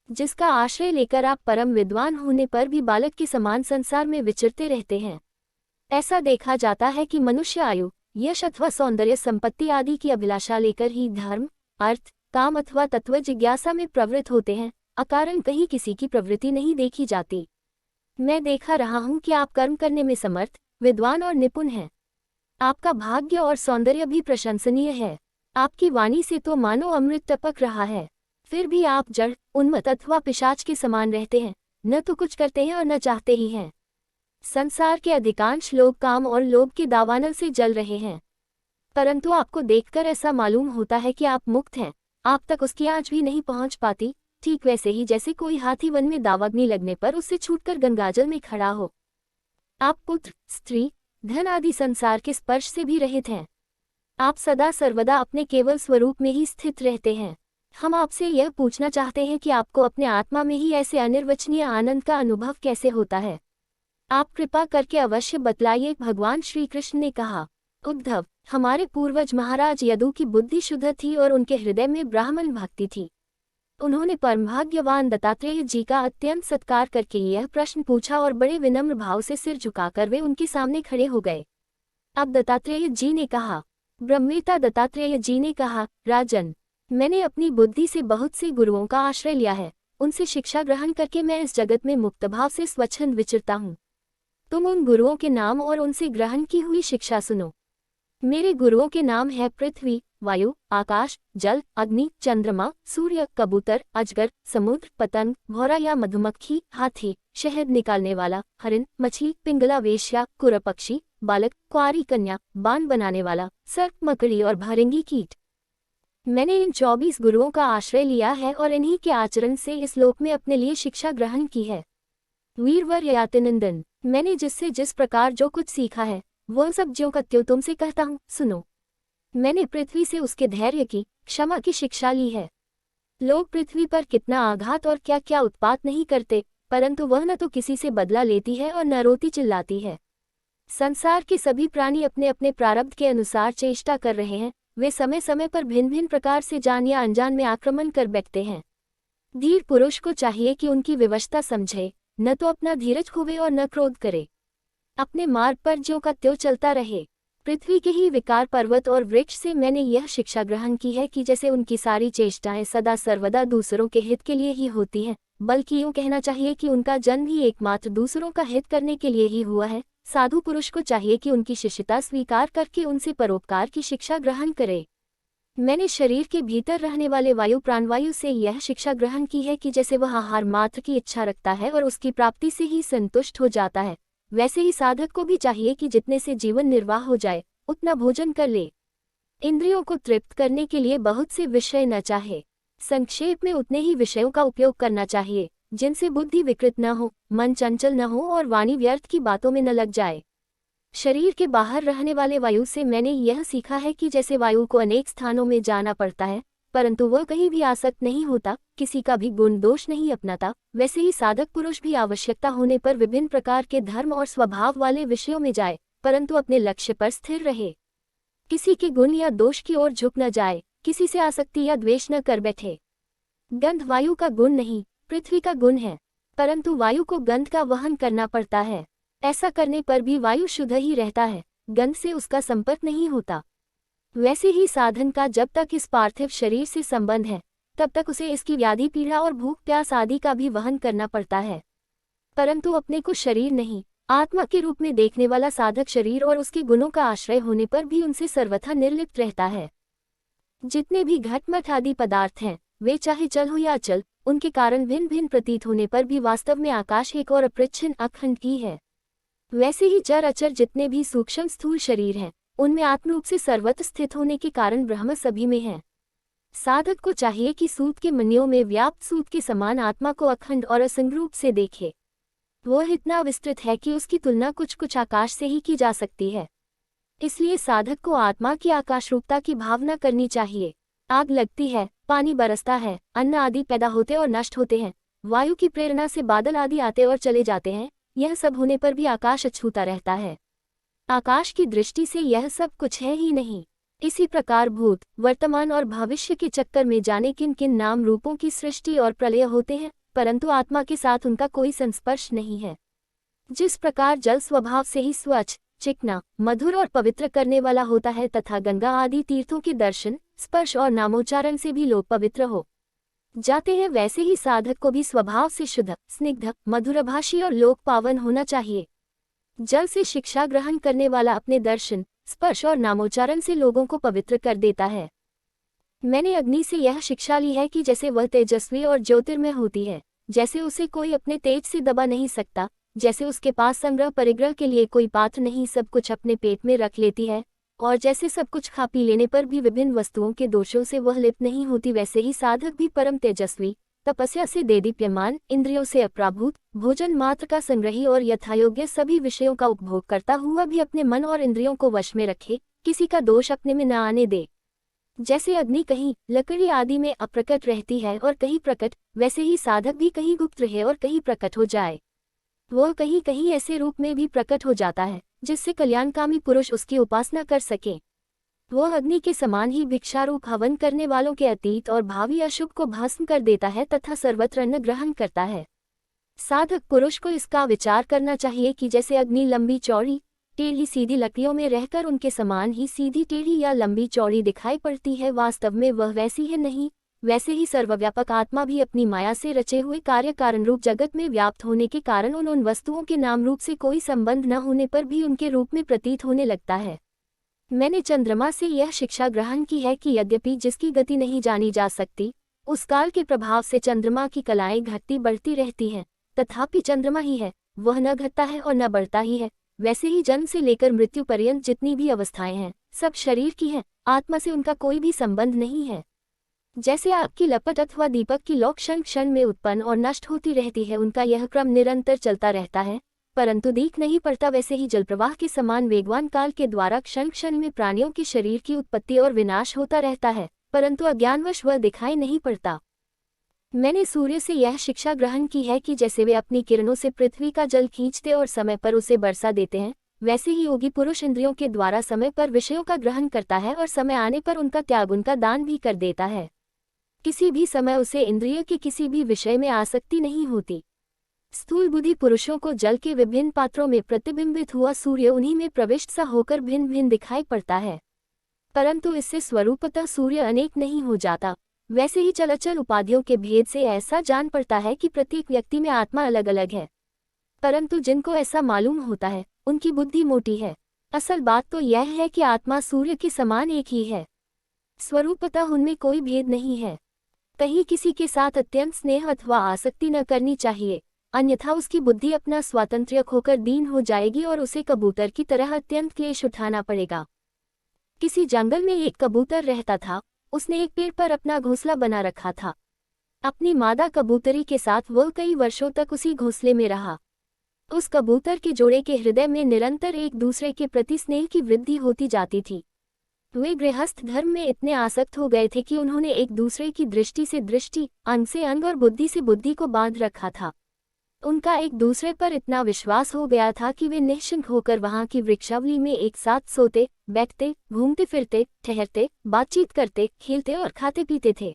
जिसका आश्रय लेकर आप परम विद्वान होने पर भी बालक के समान संसार में विचरते रहते हैं। ऐसा देखा जाता है कि मनुष्य आयु, यश अथवा सौंदर्य संपत्ति आदि की अभिलाषा लेकर ही धर्म, अर्थ, काम अथवा तत्व जिज्ञासा में प्रवृत्त होते हैं, अकारण कहीं किसी की प्रवृत्ति नहीं देखी जाती। मैं देखा रहा हूँ कि आप कर्म करने में समर्थ, विद्वान और निपुण हैं। आपका भाग्य और सौंदर्य भी प्रशंसनीय है। आपकी वाणी से तो मानो अमृत टपक रहा है। फिर भी आप जड़, उन्मत्त अथवा पिशाच के समान रहते हैं, न तो कुछ करते हैं और न चाहते ही हैं। संसार के अधिकांश लोग काम और लोभ के दावानल से जल रहे हैं, परंतु आपको देखकर ऐसा मालूम होता है कि आप मुक्त हैं। आप तक उसकी आंच भी नहीं पहुंच पाती, ठीक वैसे ही जैसे कोई हाथी वन में दावाग्नि लगने पर उससे छूटकर गंगाजल में खड़ा हो। आप पुत्र, स्त्री, धन आदि संसार के स्पर्श से भी रहित हैं। आप सदा सर्वदा अपने केवल स्वरूप में ही स्थित रहते हैं। हम आपसे यह पूछना चाहते हैं कि आपको अपने आत्मा में ही ऐसे अनिर्वचनीय आनंद का अनुभव कैसे होता है। आप कृपा करके अवश्य बतलाइए। भगवान श्री कृष्ण ने कहा, उद्धव, हमारे पूर्वज महाराज यदु की बुद्धि शुद्ध थी और उनके हृदय में ब्राह्मण भक्ति थी। उन्होंने परमभाग्यवान दत्तात्रेय जी का अत्यंत सत्कार करके यह प्रश्न पूछा और बड़े विनम्र भाव से सिर झुकाकर वे उनके सामने खड़े हो गए। अब दत्तात्रेय जी ने कहा, ब्रह्मवेत्ता दत्तात्रेय जी ने कहा, राजन, मैंने अपनी बुद्धि से बहुत से गुरुओं का आश्रय लिया है। उनसे शिक्षा ग्रहण करके मैं इस जगत में मुक्त भाव से स्वच्छंद विचरता हूँ। तुम उन गुरुओं के नाम और उनसे ग्रहण की हुई शिक्षा सुनो। मेरे गुरुओं के नाम है पृथ्वी, वायु, आकाश, जल, अग्नि, चंद्रमा, सूर्य, कबूतर, अजगर, समुद्र, पतंग, भौरा या मधुमक्खी, हाथी, शहद निकालने वाला, हरिण, मछली, पिंगला, वेश्या, कुरपक्षी, बालक, कुंवारी कन्या, बाण बनाने वाला, सर्प, मकड़ी और भृंगी कीट। मैंने इन 24 गुरुओं का आश्रय लिया है और इन्हीं के आचरण से इस लोक में अपने लिए शिक्षा ग्रहण की है। वीरवर यातिनंदन, मैंने जिससे जिस प्रकार जो कुछ सीखा है वह सब ज्यों का त्यों तुमसे कहता हूँ, सुनो। मैंने पृथ्वी से उसके धैर्य की, क्षमा की शिक्षा ली है। लोग पृथ्वी पर कितना आघात और क्या क्या उत्पात नहीं करते, परंतु वह न तो किसी से बदला लेती है और न रोती चिल्लाती है। संसार के सभी प्राणी अपने अपने प्रारब्ध के अनुसार चेष्टा कर रहे हैं। वे समय समय पर भिन्न भिन्न प्रकार से जान या अनजान में आक्रमण कर बैठते हैं। धीर पुरुष को चाहिए कि उनकी विवशता समझे, न तो अपना धीरज खोवे और न क्रोध करे। अपने मार्ग पर ज्यों का त्यों चलता रहे। पृथ्वी के ही विकार पर्वत और वृक्ष से मैंने यह शिक्षा ग्रहण की है कि जैसे उनकी सारी चेष्टाएं सदा सर्वदा दूसरों के हित के लिए ही होती हैं, बल्कि यूँ कहना चाहिए कि उनका जन्म ही एकमात्र दूसरों का हित करने के लिए ही हुआ है। साधु पुरुष को चाहिए कि उनकी शिष्यता स्वीकार करके उनसे परोपकार की शिक्षा ग्रहण करे। मैंने शरीर के भीतर रहने वाले वायु प्राणवायु से यह शिक्षा ग्रहण की है कि जैसे वह आहार मात्र की इच्छा रखता है और उसकी प्राप्ति से ही संतुष्ट हो जाता है, वैसे ही साधक को भी चाहिए कि जितने से जीवन निर्वाह हो जाए उतना भोजन कर ले। इंद्रियों को तृप्त करने के लिए बहुत से विषय न चाहे, संक्षेप में उतने ही विषयों का उपयोग करना चाहिए जिनसे बुद्धि विकृत न हो, मन चंचल न हो और वाणी व्यर्थ की बातों में न लग जाए। शरीर के बाहर रहने वाले वायु से मैंने यह सीखा है कि जैसे वायु को अनेक स्थानों में जाना पड़ता है, परंतु वह कहीं भी आसक्त नहीं होता, किसी का भी गुण दोष नहीं अपनाता, वैसे ही साधक पुरुष भी आवश्यकता होने पर विभिन्न प्रकार के धर्म और स्वभाव वाले विषयों में जाए, परंतु अपने लक्ष्य पर स्थिर रहे। किसी के गुण या दोष की ओर झुक न जाए, किसी से आसक्ति या द्वेष न कर बैठे। गंध वायु का गुण नहीं, पृथ्वी का गुण है, परंतु वायु को गंध का वहन करना पड़ता है। ऐसा करने पर भी वायु शुद्ध ही रहता है, गंध से उसका संपर्क नहीं होता। वैसे ही साधन का जब तक इस पार्थिव शरीर से संबंध है, तब तक उसे इसकी व्याधि पीड़ा और भूख प्यास आदि का भी वहन करना पड़ता है, परंतु अपने को शरीर नहीं, आत्मा के रूप में देखने वाला साधक शरीर और उसके गुणों का आश्रय होने पर भी उनसे सर्वथा निर्लिप्त रहता है। जितने भी घटमट आदि पदार्थ हैं, वे चाहे चल हो या अचल, उनके कारण भिन्न भिन्न प्रतीत होने पर भी वास्तव में आकाश एक और अप्रच्छिन्न अखंड ही है। वैसे ही जड़ अचर जितने भी सूक्ष्म स्थूल शरीर हैं, उनमें आत्मरूप से सर्वत्र स्थित होने के कारण ब्रह्म सभी में है। साधक को चाहिए कि सूत के मणियों में व्याप्त सूत के समान आत्मा को अखंड और असंग रूप से देखे। वह इतना विस्तृत है कि उसकी तुलना कुछ कुछ आकाश से ही की जा सकती है। इसलिए साधक को आत्मा की आकाश रूपता की भावना करनी चाहिए। आग लगती है, पानी बरसता है, अन्न आदि पैदा होते और नष्ट होते हैं, वायु की प्रेरणा से बादल आदि आते और चले जाते हैं, यह सब होने पर भी आकाश अछूता रहता है। आकाश की दृष्टि से यह सब कुछ है ही नहीं। इसी प्रकार भूत, वर्तमान और भविष्य के चक्कर में जाने किन किन नाम रूपों की सृष्टि और प्रलय होते हैं, परंतु आत्मा के साथ उनका कोई संस्पर्श नहीं है। जिस प्रकार जल स्वभाव से ही स्वच्छ, चिकना, मधुर और पवित्र करने वाला होता है तथा गंगा आदि तीर्थों के दर्शन, स्पर्श और नामोच्चारण से भी लोग पवित्र हो जाते हैं, वैसे ही साधक को भी स्वभाव से शुद्ध, स्निग्ध, मधुरभाषी और लोक पावन होना चाहिए। जल से शिक्षा ग्रहण करने वाला अपने दर्शन, स्पर्श और नामोच्चारण से लोगों को पवित्र कर देता है। मैंने अग्नि से यह शिक्षा ली है कि जैसे वह तेजस्वी और ज्योतिर्मय होती है, जैसे उसे कोई अपने तेज से दबा नहीं सकता, जैसे उसके पास संग्रह परिग्रह के लिए कोई पात्र नहीं सब कुछ अपने पेट में रख लेती है, और जैसे सब कुछ खा पी लेने पर भी विभिन्न वस्तुओं के दोषों से वह लिप्त नहीं होती, वैसे ही साधक भी परम तेजस्वी, तपस्या से देदीप्यमान, इंद्रियों से अपराभूत, भोजन मात्र का संग्रही और यथायोग्य सभी विषयों का उपभोग करता हुआ भी अपने मन और इंद्रियों को वश में रखे, किसी का दोष अपने में न आने दे। जैसे अग्नि कहीं लकड़ी आदि में अप्रकट रहती है और कहीं प्रकट, वैसे ही साधक भी कहीं गुप्त रहे और कहीं प्रकट हो जाए। वह कहीं कहीं ऐसे रूप में भी प्रकट हो जाता है जिससे कल्याणकामी पुरुष उसकी उपासना कर सके। वह अग्नि के समान ही भिक्षारूप हवन करने वालों के अतीत और भावी अशुभ को भस्म कर देता है तथा सर्वत्र अन्न ग्रहण करता है। साधक पुरुष को इसका विचार करना चाहिए कि जैसे अग्नि लंबी चौड़ी टेढ़ी सीधी लकड़ियों में रहकर उनके समान ही सीधी टेढ़ी या लंबी चौड़ी दिखाई पड़ती है, वास्तव में वह वैसी है नहीं। वैसे ही सर्वव्यापक आत्मा भी अपनी माया से रचे हुए कार्य कारण रूप जगत में व्याप्त होने के कारण उन वस्तुओं के नाम रूप से कोई संबंध न होने पर भी उनके रूप में प्रतीत होने लगता है। मैंने चंद्रमा से यह शिक्षा ग्रहण की है कि यद्यपि जिसकी गति नहीं जानी जा सकती, उस काल के प्रभाव से चंद्रमा की कलाएं घटती बढ़ती रहती हैं, तथापि चंद्रमा ही है, वह न घटता है और न बढ़ता ही है। वैसे ही जन्म से लेकर मृत्यु पर्यंत जितनी भी अवस्थाएं हैं, सब शरीर की हैं, आत्मा से उनका कोई भी संबंध नहीं है। जैसे आग की लपट अथवा दीपक की लौ क्षण क्षण में उत्पन्न और नष्ट होती रहती है, उनका यह क्रम निरंतर चलता रहता है, परंतु दिख नहीं पड़ता, वैसे ही जल प्रवाह के समान वेगवान काल के द्वारा क्षण क्षण में प्राणियों के शरीर की उत्पत्ति और विनाश होता रहता है, परंतु अज्ञानवश वह दिखाई नहीं पड़ता। मैंने सूर्य से यह शिक्षा ग्रहण की है कि जैसे वे अपनी किरणों से पृथ्वी का जल खींचते और समय पर उसे बरसा देते हैं, वैसे ही योगी पुरुष इंद्रियों के द्वारा समय पर विषयों का ग्रहण करता है और समय आने पर उनका त्याग, उनका दान भी कर देता है। किसी भी समय उसे इंद्रिय के किसी भी विषय में आसक्ति नहीं होती। स्थूल बुद्धि पुरुषों को जल के विभिन्न पात्रों में प्रतिबिंबित हुआ सूर्य उन्हीं में प्रविष्ट सा होकर भिन्न भिन्न दिखाई पड़ता है, परंतु इससे स्वरूपतः सूर्य अनेक नहीं हो जाता। वैसे ही चलअचल उपाधियों के भेद से ऐसा जान पड़ता है कि प्रत्येक व्यक्ति में आत्मा अलग अलग है, परंतु जिनको ऐसा मालूम होता है उनकी बुद्धि मोटी है। असल बात तो यह है कि आत्मा सूर्य के समान एक ही है, स्वरूपतः उनमें कोई भेद नहीं है। कहीं किसी के साथ अत्यंत स्नेह अथवा आसक्ति न करनी चाहिए, अन्यथा उसकी बुद्धि अपना स्वातंत्र्य खोकर दीन हो जाएगी और उसे कबूतर की तरह अत्यंत क्लेश उठाना पड़ेगा। किसी जंगल में एक कबूतर रहता था, उसने एक पेड़ पर अपना घोंसला बना रखा था। अपनी मादा कबूतरी के साथ वह कई वर्षों तक उसी घोंसले में रहा। उस कबूतर के जोड़े के हृदय में निरंतर एक दूसरे के प्रति स्नेह की वृद्धि होती जाती थी। वे गृहस्थ धर्म में इतने आसक्त हो गए थे कि उन्होंने एक दूसरे की दृष्टि से दृष्टि, अंग से अंग और बुद्धि से बुद्धि को बांध रखा था। उनका एक दूसरे पर इतना विश्वास हो गया था कि वे निश्चिंत होकर वहां की वृक्षावली में एक साथ सोते, बैठते, घूमते फिरते, ठहरते, बातचीत करते, खेलते और खाते पीते थे।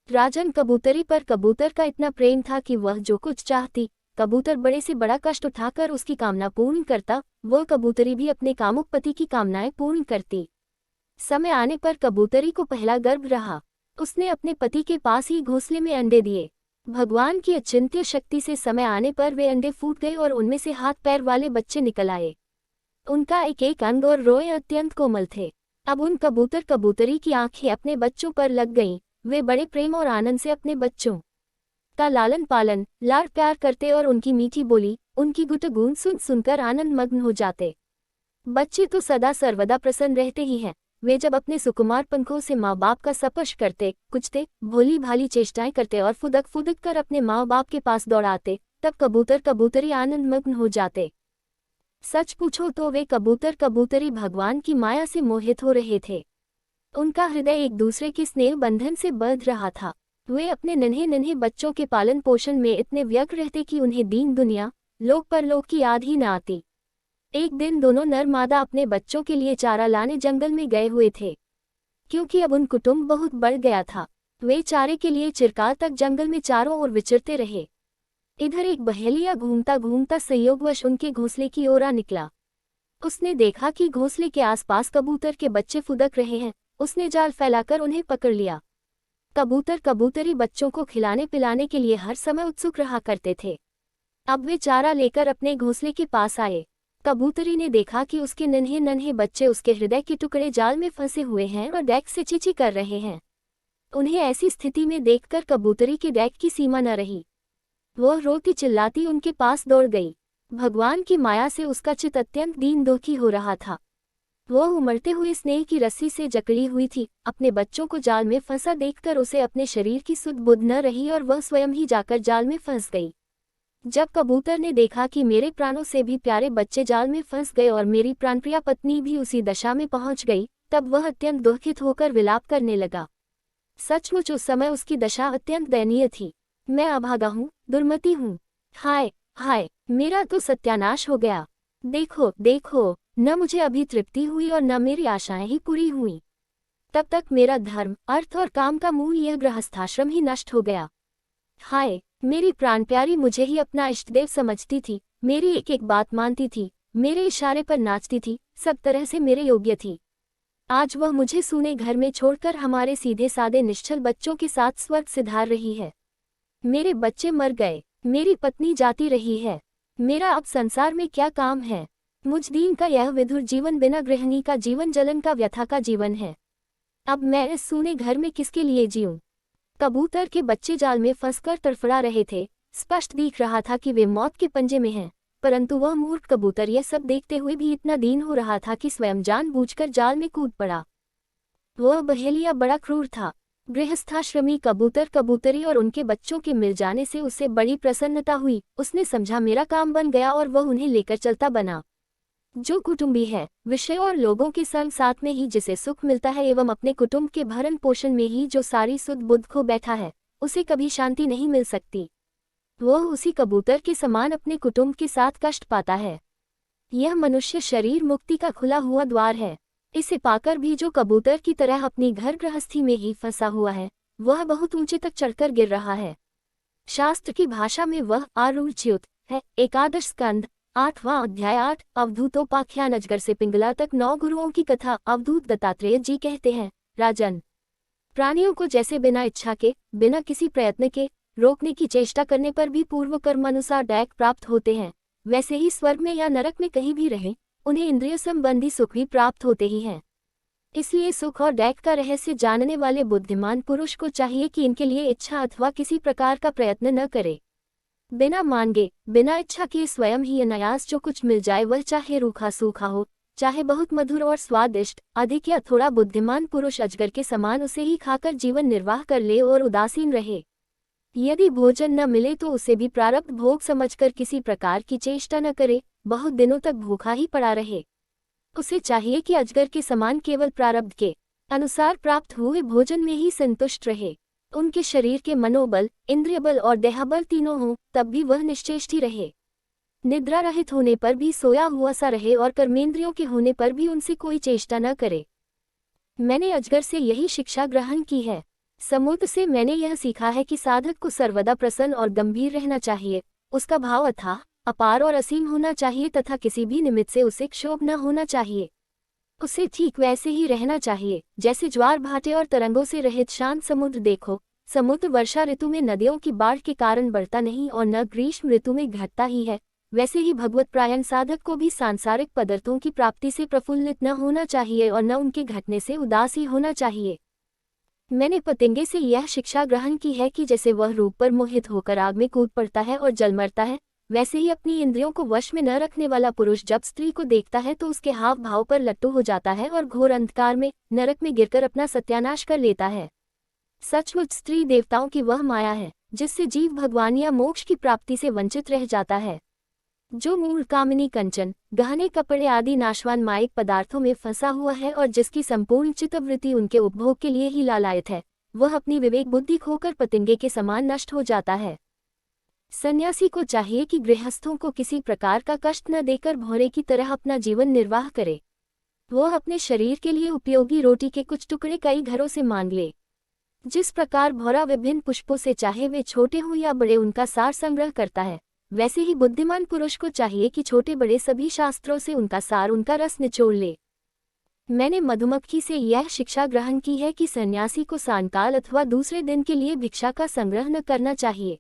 राजन कबूतरी पर कबूतर का इतना प्रेम था कि वह जो कुछ चाहती, कबूतर बड़े से बड़ा कष्ट उठाकर उसकी कामना पूर्ण करता, वह कबूतरी भी अपने कामुक पति की कामनाएं पूर्ण करती। समय आने पर कबूतरी को पहला गर्भ रहा। उसने अपने पति के पास ही घोंसले में अंडे दिए। भगवान की अचिंत्य शक्ति से समय आने पर वे अंडे फूट गए और उनमें से हाथ पैर वाले बच्चे निकल आए। उनका एक एक अंग और रोए अत्यंत कोमल थे। अब उन कबूतर कबूतरी की आंखें अपने बच्चों पर लग गईं। वे बड़े प्रेम और आनंद से अपने बच्चों का लालन पालन, लाड़ प्यार करते और उनकी मीठी बोली, उनकी गुटगुन सुन सुनकर आनंद मग्न हो जाते। बच्चे तो सदा सर्वदा प्रसन्न रहते ही हैं। वे जब अपने सुकुमार पंखों से माँ बाप का स्पर्श करते, कुचते, भोली भाली चेष्टाएं करते और फुदक फुदक कर अपने माँ बाप के पास दौड़ाते, तब कबूतर कबूतरी आनंद मग्न हो जाते। सच पूछो तो वे कबूतर कबूतरी भगवान की माया से मोहित हो रहे थे। उनका हृदय एक दूसरे के स्नेह बंधन से बंध रहा था। वे अपने नन्हे नन्हे बच्चों के पालन पोषण में इतने व्यग्र रहते कि उन्हें दीन दुनिया, लोक परलोक की याद ही न आती। एक दिन दोनों नर मादा अपने बच्चों के लिए चारा लाने जंगल में गए हुए थे। क्योंकि अब उन कुटुंब बहुत बढ़ गया था, वे चारे के लिए चिरकाल तक जंगल में चारों ओर विचरते रहे। इधर एक बहेलिया घूमता घूमता संयोगवश उनके घोंसले की ओर आ निकला। उसने देखा कि घोंसले के आसपास कबूतर के बच्चे फुदक रहे हैं। उसने जाल फैलाकर उन्हें पकड़ लिया। कबूतर कबूतरी बच्चों को खिलाने पिलाने के लिए हर समय उत्सुक रहा करते थे। अब वे चारा लेकर अपने घोंसले के पास आए। कबूतरी ने देखा कि उसके नन्हे नन्हे बच्चे उसके हृदय के टुकड़े जाल में फंसे हुए हैं और डैक से चींची कर रहे हैं। उन्हें ऐसी स्थिति में देखकर कबूतरी के डैक की सीमा न रही। वह रोती चिल्लाती उनके पास दौड़ गई। भगवान की माया से उसका चित्त अत्यंत दीन दुखी हो रहा था। वह उमड़ते हुए स्नेह की रस्सी से जकड़ी हुई थी। अपने बच्चों को जाल में फंसा देखकर उसे अपने शरीर की सुध बुध न रही और वह स्वयं ही जाकर जाल में फंस गई। जब कबूतर ने देखा कि मेरे प्राणों से भी प्यारे बच्चे जाल में फंस गए और मेरी प्राणप्रिया पत्नी भी उसी दशा में पहुंच गई, तब वह अत्यंत दुखित होकर विलाप करने लगा। सचमुच उस समय उसकी दशा अत्यंत दयनीय थी। मैं अभागा हूँ, दुर्मति हूँ। हाय हाय, मेरा तो सत्यानाश हो गया। देखो देखो, न मुझे अभी तृप्ति हुई और न मेरी आशाएं ही पूरी हुई। तब तक मेरा धर्म, अर्थ और काम का मूल यह गृहस्थाश्रम ही नष्ट हो गया। हाय, मेरी प्राण प्यारी मुझे ही अपना इष्टदेव समझती थी, मेरी एक एक बात मानती थी, मेरे इशारे पर नाचती थी, सब तरह से मेरे योग्य थी। आज वह मुझे सूने घर में छोड़कर हमारे सीधे सादे निश्चल बच्चों के साथ स्वर्ग सिधार रही है। मेरे बच्चे मर गए, मेरी पत्नी जाती रही है। मेरा अब संसार में क्या काम है? मुझ दीन का यह विधुर जीवन बिना गृहिणी का जीवन जलन का व्यथा का जीवन है। अब मैं इस सूने घर में किसके लिए जीऊं? कबूतर के बच्चे जाल में फंसकर तड़फड़ा रहे थे। स्पष्ट दिख रहा था कि वे मौत के पंजे में हैं, परंतु वह मूर्ख कबूतर यह सब देखते हुए भी इतना दीन हो रहा था कि स्वयं जानबूझकर जाल में कूद पड़ा। वह बहेलिया बड़ा क्रूर था। गृहस्थाश्रमी कबूतर कबूतरी और उनके बच्चों के मिल जाने से उसे बड़ी प्रसन्नता हुई। उसने समझा मेरा काम बन गया और वह उन्हें लेकर चलता बना। जो कुटुंबी है, विषय और लोगों के संग साथ में ही जिसे सुख मिलता है एवं अपने कुटुंब के भरण पोषण में ही जो सारी सुध बुध खो बैठा है, उसे कभी शांति नहीं मिल सकती। वह उसी कबूतर के समान अपने कुटुंब के साथ कष्ट पाता है। यह मनुष्य शरीर मुक्ति का खुला हुआ द्वार है। इसे पाकर भी जो कबूतर की तरह अपनी घर गृहस्थी में ही फंसा हुआ है, वह बहुत ऊंचे तक चढ़कर गिर रहा है। शास्त्र की भाषा में वह आरूढ़च्युत है। एकादश स्कंद, 8वां अध्याय। 8 अवधूतोपाख्यान। अजगर से पिंगला तक 9 गुरुओं की कथा। अवधूत दत्तात्रेय जी कहते हैं, राजन, प्राणियों को जैसे बिना इच्छा के, बिना किसी प्रयत्न के रोकने की चेष्टा करने पर भी पूर्व कर्म अनुसार डैक प्राप्त होते हैं, वैसे ही स्वर्ग में या नरक में कहीं भी रहे, उन्हें इंद्रिय संबंधी सुख भी प्राप्त होते ही हैं। इसलिए सुख और डैक का रहस्य जानने वाले बुद्धिमान पुरुष को चाहिए कि इनके लिए इच्छा अथवा किसी प्रकार का प्रयत्न न करे। बिना मांगे, बिना इच्छा के स्वयं ही अनायास जो कुछ मिल जाए, वह चाहे रूखा सूखा हो, चाहे बहुत मधुर और स्वादिष्ट, अधिक या थोड़ा, बुद्धिमान पुरुष अजगर के समान उसे ही खाकर जीवन निर्वाह कर ले और उदासीन रहे। यदि भोजन न मिले तो उसे भी प्रारब्ध भोग समझकर किसी प्रकार की चेष्टा न करे, बहुत दिनों तक भूखा ही पड़ा रहे। उसे चाहिए कि अजगर के समान केवल प्रारब्ध के अनुसार प्राप्त हुए भोजन में ही संतुष्ट रहे। उनके शरीर के मनोबल, इंद्रिय बल और देहबल तीनों हों, तब भी वह निश्चेष्ट ही रहे। निद्रा रहित होने पर भी सोया हुआ सा रहे और कर्मेंद्रियों के होने पर भी उनसे कोई चेष्टा न करे। मैंने अजगर से यही शिक्षा ग्रहण की है। समुद्र से मैंने यह सीखा है कि साधक को सर्वदा प्रसन्न और गंभीर रहना चाहिए। उसका भाव अथाह, अपार और असीम होना चाहिए तथा किसी भी निमित्त से उसे क्षोभ न होना चाहिए। उसे ठीक वैसे ही रहना चाहिए जैसे ज्वार भाटे और तरंगों से रहित शांत समुद्र। देखो, समुद्र वर्षा ऋतु में नदियों की बाढ़ के कारण बढ़ता नहीं और न ग्रीष्म ऋतु में घटता ही है, वैसे ही भगवत प्रायण साधक को भी सांसारिक पदार्थों की प्राप्ति से प्रफुल्लित न होना चाहिए और न उनके घटने से उदासी होना चाहिए। मैंने पतंगे से यह शिक्षा ग्रहण की है कि जैसे वह रूप पर मोहित होकर आग में कूद पड़ता है और जल मरता है, वैसे ही अपनी इंद्रियों को वश में न रखने वाला पुरुष जब स्त्री को देखता है तो उसके हाव भाव पर लट्टू हो जाता है और घोर अंधकार में, नरक में गिरकर अपना सत्यानाश कर लेता है। सचमुच स्त्री देवताओं की वह माया है जिससे जीव भगवान या मोक्ष की प्राप्ति से वंचित रह जाता है। जो मूल कामिनी, कंचन, गहने, कपड़े आदि नाशवान मायिक पदार्थों में फंसा हुआ है और जिसकी संपूर्ण चित्तवृत्ति उनके उपभोग के लिए ही लालायित है, वह अपनी विवेक बुद्धि खोकर पतंगे के समान नष्ट हो जाता है। सन्यासी को चाहिए कि गृहस्थों को किसी प्रकार का कष्ट न देकर भौरे की तरह अपना जीवन निर्वाह करे। वह अपने शरीर के लिए उपयोगी रोटी के कुछ टुकड़े कई घरों से मांग ले। जिस प्रकार भौरा विभिन्न पुष्पों से, चाहे वे छोटे हों या बड़े, उनका सार संग्रह करता है, वैसे ही बुद्धिमान पुरुष को चाहिए कि छोटे बड़े सभी शास्त्रों से उनका सार, उनका रस निचोड़ ले। मैंने मधुमक्खी से यह शिक्षा ग्रहण की है कि सन्यासी को सायंकाल अथवा दूसरे दिन के लिए भिक्षा का संग्रह न करना चाहिए।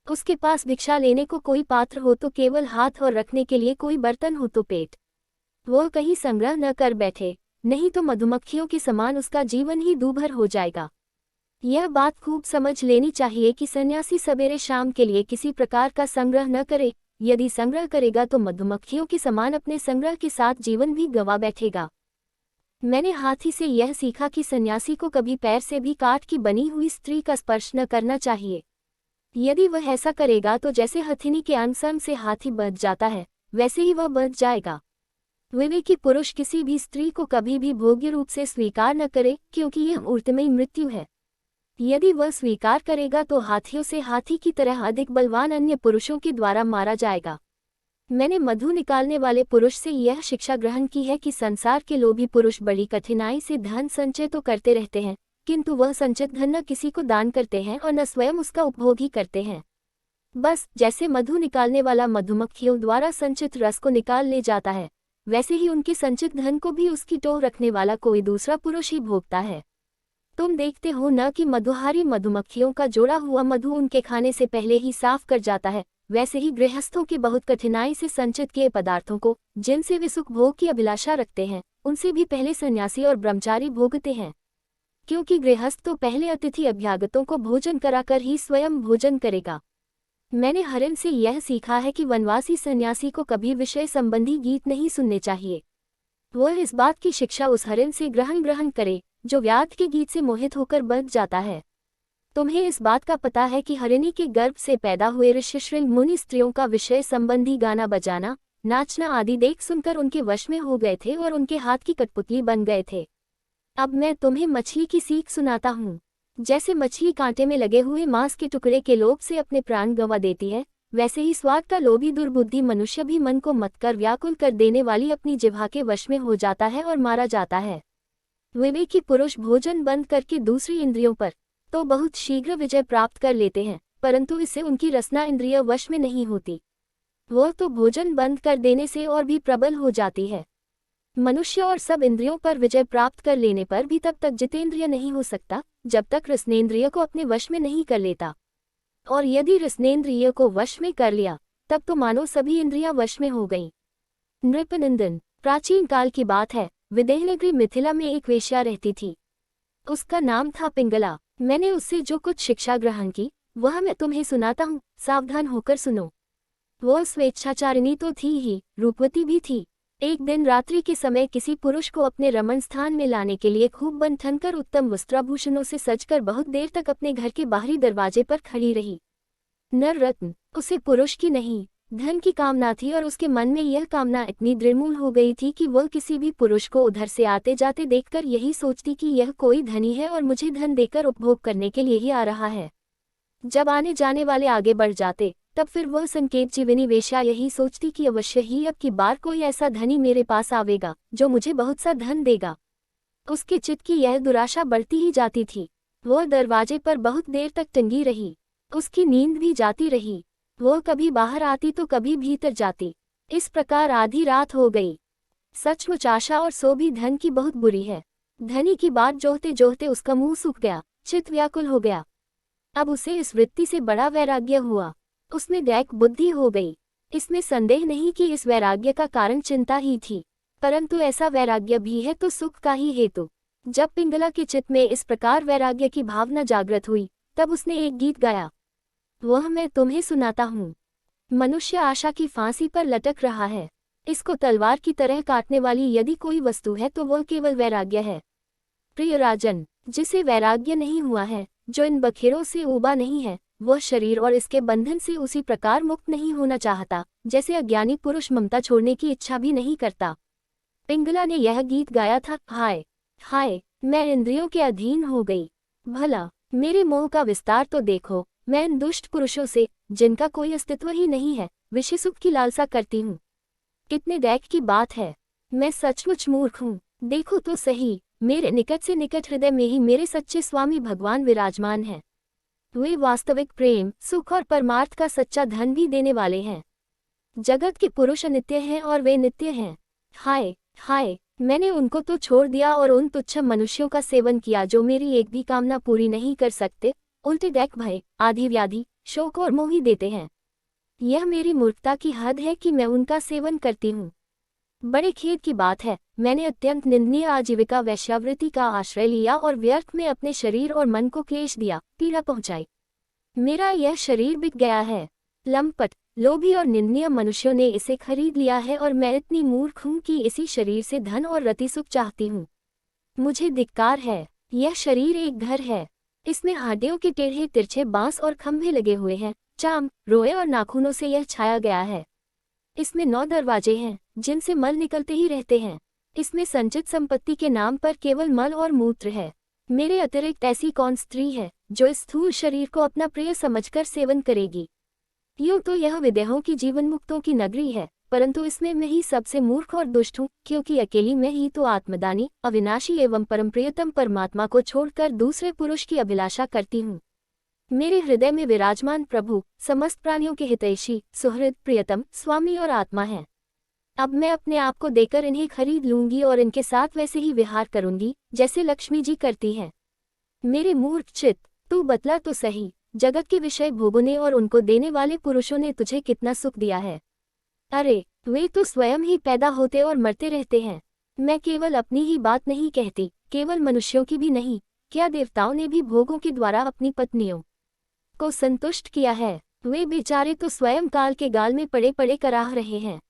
उसके पास भिक्षा लेने को कोई पात्र हो तो केवल हाथ और रखने के लिए कोई बर्तन हो तो पेट। वो कहीं संग्रह न कर बैठे, नहीं तो मधुमक्खियों के समान उसका जीवन ही दूभर हो जाएगा। यह बात खूब समझ लेनी चाहिए कि सन्यासी सवेरे शाम के लिए किसी प्रकार का संग्रह न करे। यदि संग्रह करेगा तो मधुमक्खियों के समान अपने संग्रह के साथ जीवन भी गंवा बैठेगा। मैंने हाथी से यह सीखा कि सन्यासी को कभी पैर से भी काठ की बनी हुई स्त्री का स्पर्श न करना चाहिए। यदि वह ऐसा करेगा तो जैसे हथिनी के अंग से हाथी बच जाता है, वैसे ही वह बच जाएगा। विवेकी पुरुष किसी भी स्त्री को कभी भी भोग्य रूप से स्वीकार न करे, क्योंकि यह मूर्तिमयी मृत्यु है। यदि वह स्वीकार करेगा तो हाथियों से हाथी की तरह अधिक बलवान अन्य पुरुषों के द्वारा मारा जाएगा। मैंने मधु निकालने वाले पुरुष से यह शिक्षा ग्रहण की है कि संसार के लोभी पुरुष बड़ी कठिनाई से धन संचय तो करते रहते हैं, किंतु वह संचित धन न किसी को दान करते हैं और न स्वयं उसका उपभोग ही करते हैं। बस जैसे मधु निकालने वाला मधुमक्खियों द्वारा संचित रस को निकाल ले जाता है, वैसे ही उनके संचित धन को भी उसकी टोह रखने वाला कोई दूसरा पुरुष ही भोगता है। तुम देखते हो न कि मधुहारी मधुमक्खियों का जोड़ा हुआ मधु उनके खाने से पहले ही साफ कर जाता है, वैसे ही गृहस्थों के बहुत कठिनाई से संचित किए पदार्थों को, जिनसे वे सुख भोग की अभिलाषा रखते हैं, उनसे भी पहले सन्यासी और ब्रह्मचारी भोगते हैं। क्योंकि गृहस्थ तो पहले अतिथि अभ्यागतों को भोजन कराकर ही स्वयं भोजन करेगा। मैंने हरिण से यह सीखा है कि वनवासी सन्यासी को कभी विषय संबंधी गीत नहीं सुनने चाहिए। वह इस बात की शिक्षा उस हरिण से ग्रहण करे जो व्याध के गीत से मोहित होकर बच जाता है। तुम्हें इस बात का पता है कि हरिणी के गर्भ से पैदा हुए ऋषिश्रेल मुनि स्त्रियों का विषय संबंधी गाना बजाना, नाचना आदि देख सुनकर उनके वश में हो गए थे और उनके हाथ की कठपुतली बन गए थे। अब मैं तुम्हें मछली की सीख सुनाता हूँ। जैसे मछली कांटे में लगे हुए मांस के टुकड़े के लोभ से अपने प्राण गंवा देती है, वैसे ही स्वाद का लोभी दुर्बुद्धि मनुष्य भी मन को मत कर व्याकुल कर देने वाली अपनी जिह्वा के वश में हो जाता है और मारा जाता है। विवेकी पुरुष भोजन बंद करके दूसरी इंद्रियों पर तो बहुत शीघ्र विजय प्राप्त कर लेते हैं, परंतु इससे उनकी रसना इंद्रिय वश में नहीं होती। वह तो भोजन बंद कर देने से और भी प्रबल हो जाती है। मनुष्य और सब इंद्रियों पर विजय प्राप्त कर लेने पर भी तब तक जितेंद्रिय नहीं हो सकता, जब तक रसनेन्द्रिय को अपने वश में नहीं कर लेता। और यदि रसनेन्द्रिय को वश में कर लिया, तब तो मानो सभी इंद्रियां वश में हो गईं। नृपनंदन, प्राचीन काल की बात है, विदेहनगरी मिथिला में एक वेश्या रहती थी। उसका नाम था पिंगला। मैंने उससे जो कुछ शिक्षा ग्रहण की, वह मैं तुम्हें सुनाता हूँ, सावधान होकर सुनो। वह स्वेच्छाचारिणी तो थी ही, रूपवती भी थी। एक दिन रात्रि के समय किसी पुरुष को अपने रमण स्थान में लाने के लिए खूब बन ठनकर उत्तम वस्त्राभूषणों से सजकर बहुत देर तक अपने घर के बाहरी दरवाजे पर खड़ी रही। नर रत्न, उसे पुरुष की नहीं, धन की कामना थी और उसके मन में यह कामना इतनी दृढ़मूल हो गई थी कि वह किसी भी पुरुष को उधर से आते जाते देखकर यही सोचती कि यह कोई धनी है और मुझे धन देकर उपभोग करने के लिए ही आ रहा है। जब आने जाने वाले आगे बढ़ जाते, तब फिर वह संकेत जीवनी वेश्या यही सोचती कि अवश्य ही अब की बार कोई ऐसा धनी मेरे पास आवेगा जो मुझे बहुत सा धन देगा। उसके चित्त की यह दुराशा बढ़ती ही जाती थी। वह दरवाजे पर बहुत देर तक टंगी रही। उसकी नींद भी जाती रही। वह कभी बाहर आती तो कभी भीतर जाती। इस प्रकार आधी रात हो गई। सचमुच आशा और सो भी धन की बहुत बुरी है। धनी की बात जोहते जोहते उसका मुंह सूख गया, चित्त व्याकुल हो गया। अब उसे इस वृत्ति से बड़ा वैराग्य हुआ। उसमें दैक बुद्धि हो गई। इसमें संदेह नहीं कि इस वैराग्य का कारण चिंता ही थी, परंतु ऐसा वैराग्य भी है तो सुख का ही हेतु। जब पिंगला के चित्त में इस प्रकार वैराग्य की भावना जागृत हुई, तब उसने एक गीत गाया। वह मैं तुम्हें सुनाता हूँ। मनुष्य आशा की फांसी पर लटक रहा है। इसको तलवार की तरह काटने वाली यदि कोई वस्तु है तो वह केवल वैराग्य है। प्रिय राजन, जिसे वैराग्य नहीं हुआ है, जो इन बखेरों से उबा नहीं है, वह शरीर और इसके बंधन से उसी प्रकार मुक्त नहीं होना चाहता, जैसे अज्ञानी पुरुष ममता छोड़ने की इच्छा भी नहीं करता। पिंगला ने यह गीत गाया था, हाय हाय, मैं इंद्रियों के अधीन हो गई। भला मेरे मोह का विस्तार तो देखो। मैं इन दुष्ट पुरुषों से, जिनका कोई अस्तित्व ही नहीं है, विषय सुख की लालसा करती हूँ। कितने दैक की बात है। मैं सचमुच मूर्ख हूँ। देखो तो सही, मेरे निकट से निकट हृदय में ही मेरे सच्चे स्वामी भगवान विराजमान हैं। वे वास्तविक प्रेम, सुख और परमार्थ का सच्चा धन भी देने वाले हैं। जगत के पुरुष अनित्य हैं और वे नित्य हैं। हाय हाय, मैंने उनको तो छोड़ दिया और उन तुच्छ मनुष्यों का सेवन किया जो मेरी एक भी कामना पूरी नहीं कर सकते। उल्टे दैक भय, आधि व्याधि, शोक और मोह ही देते हैं। यह मेरी मूर्खता की हद है कि मैं उनका सेवन करती हूँ। बड़े खेद की बात है, मैंने अत्यंत निंदनीय आजीविका वैश्यावृत्ति का आश्रय लिया और व्यर्थ में अपने शरीर और मन को क्लेश दिया, पीड़ा पहुंचाई। मेरा यह शरीर बिक गया है। लंपट, लोभी और निंदनीय मनुष्यों ने इसे खरीद लिया है और मैं इतनी मूर्ख हूँ कि इसी शरीर से धन और रति सुख चाहती हूँ। मुझे धिक्कार है। यह शरीर एक घर है। इसमें हड्डियों के टेढ़े तिरछे बांस और खंभे लगे हुए हैं, चाम, रोए और नाखूनों से यह छाया गया है। इसमें 9 दरवाजे हैं, जिनसे मल निकलते ही रहते हैं। इसमें संचित संपत्ति के नाम पर केवल मल और मूत्र है। मेरे अतिरिक्त ऐसी कौन स्त्री है जो इस स्थूल शरीर को अपना प्रिय समझकर सेवन करेगी। यूं तो यह विदेहों की जीवन मुक्तों की नगरी है, परंतु इसमें मैं ही सबसे मूर्ख और दुष्ट हूँ, क्योंकि अकेली मैं ही तो आत्मदानी, अविनाशी एवं परम प्रियतम परमात्मा को छोड़कर दूसरे पुरुष की अभिलाषा करती हूँ। मेरे हृदय में विराजमान प्रभु समस्त प्राणियों के हितैषी, सुहृद, प्रियतम, स्वामी और आत्मा हैं। अब मैं अपने आप को देकर इन्हें खरीद लूंगी और इनके साथ वैसे ही विहार करूंगी जैसे लक्ष्मी जी करती हैं। मेरे मूर्ख चित्त, तू बतला तो सही, जगत के विषय भोगों ने और उनको देने वाले पुरुषों ने तुझे कितना सुख दिया है। अरे, वे तो स्वयं ही पैदा होते और मरते रहते हैं। मैं केवल अपनी ही बात नहीं कहती, केवल मनुष्यों की भी नहीं, क्या देवताओं ने भी भोगों के द्वारा अपनी पत्नियों को संतुष्ट किया है। वे बेचारे तो स्वयं काल के गाल में पड़े पड़े कराह रहे हैं।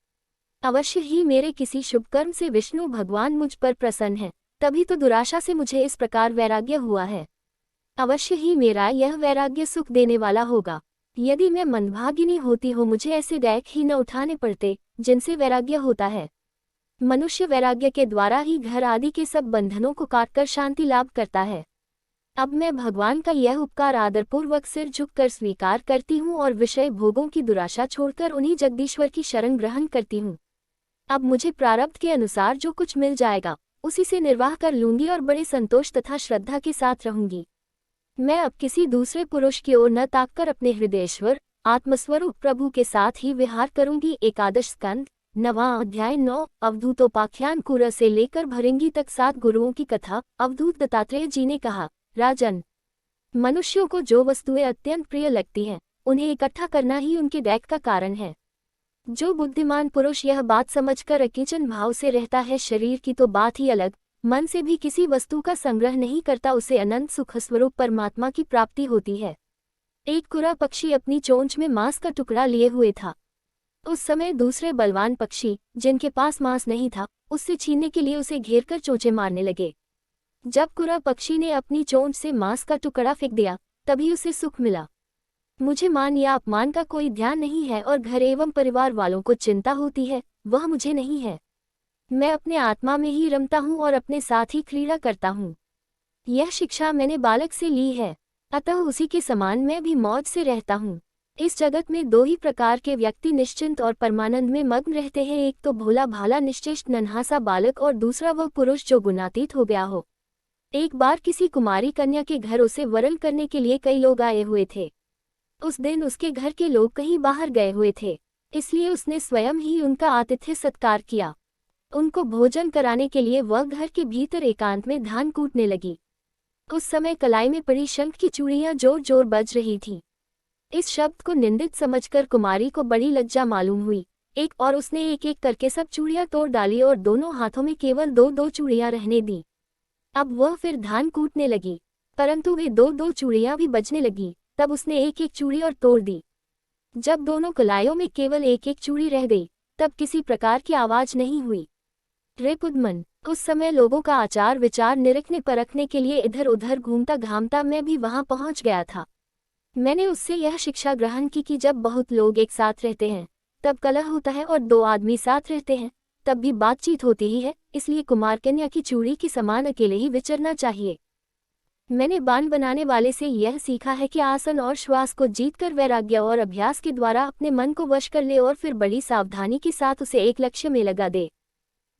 अवश्य ही मेरे किसी शुभ कर्म से विष्णु भगवान मुझ पर प्रसन्न है, तभी तो दुराशा से मुझे इस प्रकार वैराग्य हुआ है। अवश्य ही मेरा यह वैराग्य सुख देने वाला होगा। यदि मैं मंदभागिनी होती हो, मुझे ऐसे दैख ही न उठाने पड़ते जिनसे वैराग्य होता है। मनुष्य वैराग्य के द्वारा ही घर आदि के सब बंधनों को काटकर शांति लाभ करता है। अब मैं भगवान का यह उपकार आदरपूर्वक सिर झुककर स्वीकार करती हूँ और विषय भोगों की दुराशा छोड़कर उन्हीं जगदीश्वर की शरण ग्रहण करती हूँ। अब मुझे प्रारब्ध के अनुसार जो कुछ मिल जाएगा उसी से निर्वाह कर लूंगी और बड़े संतोष तथा श्रद्धा के साथ रहूंगी। मैं अब किसी दूसरे पुरुष की ओर न ताककर अपने हृदयेश्वर आत्मस्वरूप प्रभु के साथ ही विहार करूंगी। एकादश स्कंद, 9वां अध्याय। 9 अवधूतोपाख्यान कुर से लेकर भृंगी तक 7 गुरुओं की कथा। अवधूत दत्तात्रेय जी ने कहा, राजन, मनुष्यों को जो वस्तुएं अत्यंत प्रिय लगती हैं, उन्हें इकट्ठा करना ही उनके दैख का कारण है। जो बुद्धिमान पुरुष यह बात समझकर अकिंचन भाव से रहता है, शरीर की तो बात ही अलग, मन से भी किसी वस्तु का संग्रह नहीं करता, उसे अनंत सुख स्वरूप परमात्मा की प्राप्ति होती है। एक कुरा पक्षी अपनी चोंच में मांस का टुकड़ा लिए हुए था। उस समय दूसरे बलवान पक्षी, जिनके पास मांस नहीं था, उससे छीनने के लिए उसे घेरकर चोंचे मारने लगे। जब कुरा पक्षी ने अपनी चोंच से मांस का टुकड़ा फेंक दिया, तभी उसे सुख मिला। मुझे मान या अपमान का कोई ध्यान नहीं है और घर एवं परिवार वालों को चिंता होती है, वह मुझे नहीं है। मैं अपने आत्मा में ही रमता हूँ और अपने साथ ही क्रीड़ा करता हूँ। यह शिक्षा मैंने बालक से ली है, अतः उसी के समान मैं भी मौज से रहता हूँ। इस जगत में 2 ही प्रकार के व्यक्ति निश्चिंत और परमानंद में मग्न रहते हैं, एक तो भोला भाला निश्चेष्ट नन्हा-सा बालक और दूसरा वह पुरुष जो गुणातीत हो गया हो। एक बार किसी कुमारी कन्या के घर उसे वरण करने के लिए कई लोग आए हुए थे। उस दिन उसके घर के लोग कहीं बाहर गए हुए थे, इसलिए उसने स्वयं ही उनका आतिथ्य सत्कार किया। उनको भोजन कराने के लिए वह घर के भीतर एकांत में धान कूटने लगी। उस समय कलाई में पड़ी शंख की चूड़ियां जोर जोर बज रही थीं। इस शब्द को निंदित समझकर कुमारी को बड़ी लज्जा मालूम हुई। एक और उसने एक एक करके सब चूड़ियां तोड़ डाली और दोनों हाथों में केवल 2-2 चूड़ियां रहने दी। अब वह फिर धान कूटने लगी, परंतु वे 2-2 चूड़ियां भी बजने लगी। तब उसने एक एक चूड़ी और तोड़ दी। जब दोनों कलाइयों में केवल एक एक चूड़ी रह गई, तब किसी प्रकार की आवाज नहीं हुई। रे पुदमन, उस समय लोगों का आचार विचार निरखने परखने के लिए इधर उधर घूमता घामता मैं भी वहां पहुंच गया था। मैंने उससे यह शिक्षा ग्रहण की कि जब बहुत लोग एक साथ रहते हैं तब कलह होता है, और 2 आदमी साथ रहते हैं तब भी बातचीत होती ही है। इसलिए कुमार कन्या की चूड़ी की समान अकेले ही विचरना चाहिए। मैंने बाण बनाने वाले से यह सीखा है कि आसन और श्वास को जीतकर वैराग्य और अभ्यास के द्वारा अपने मन को वश कर ले और फिर बड़ी सावधानी के साथ उसे एक लक्ष्य में लगा दे।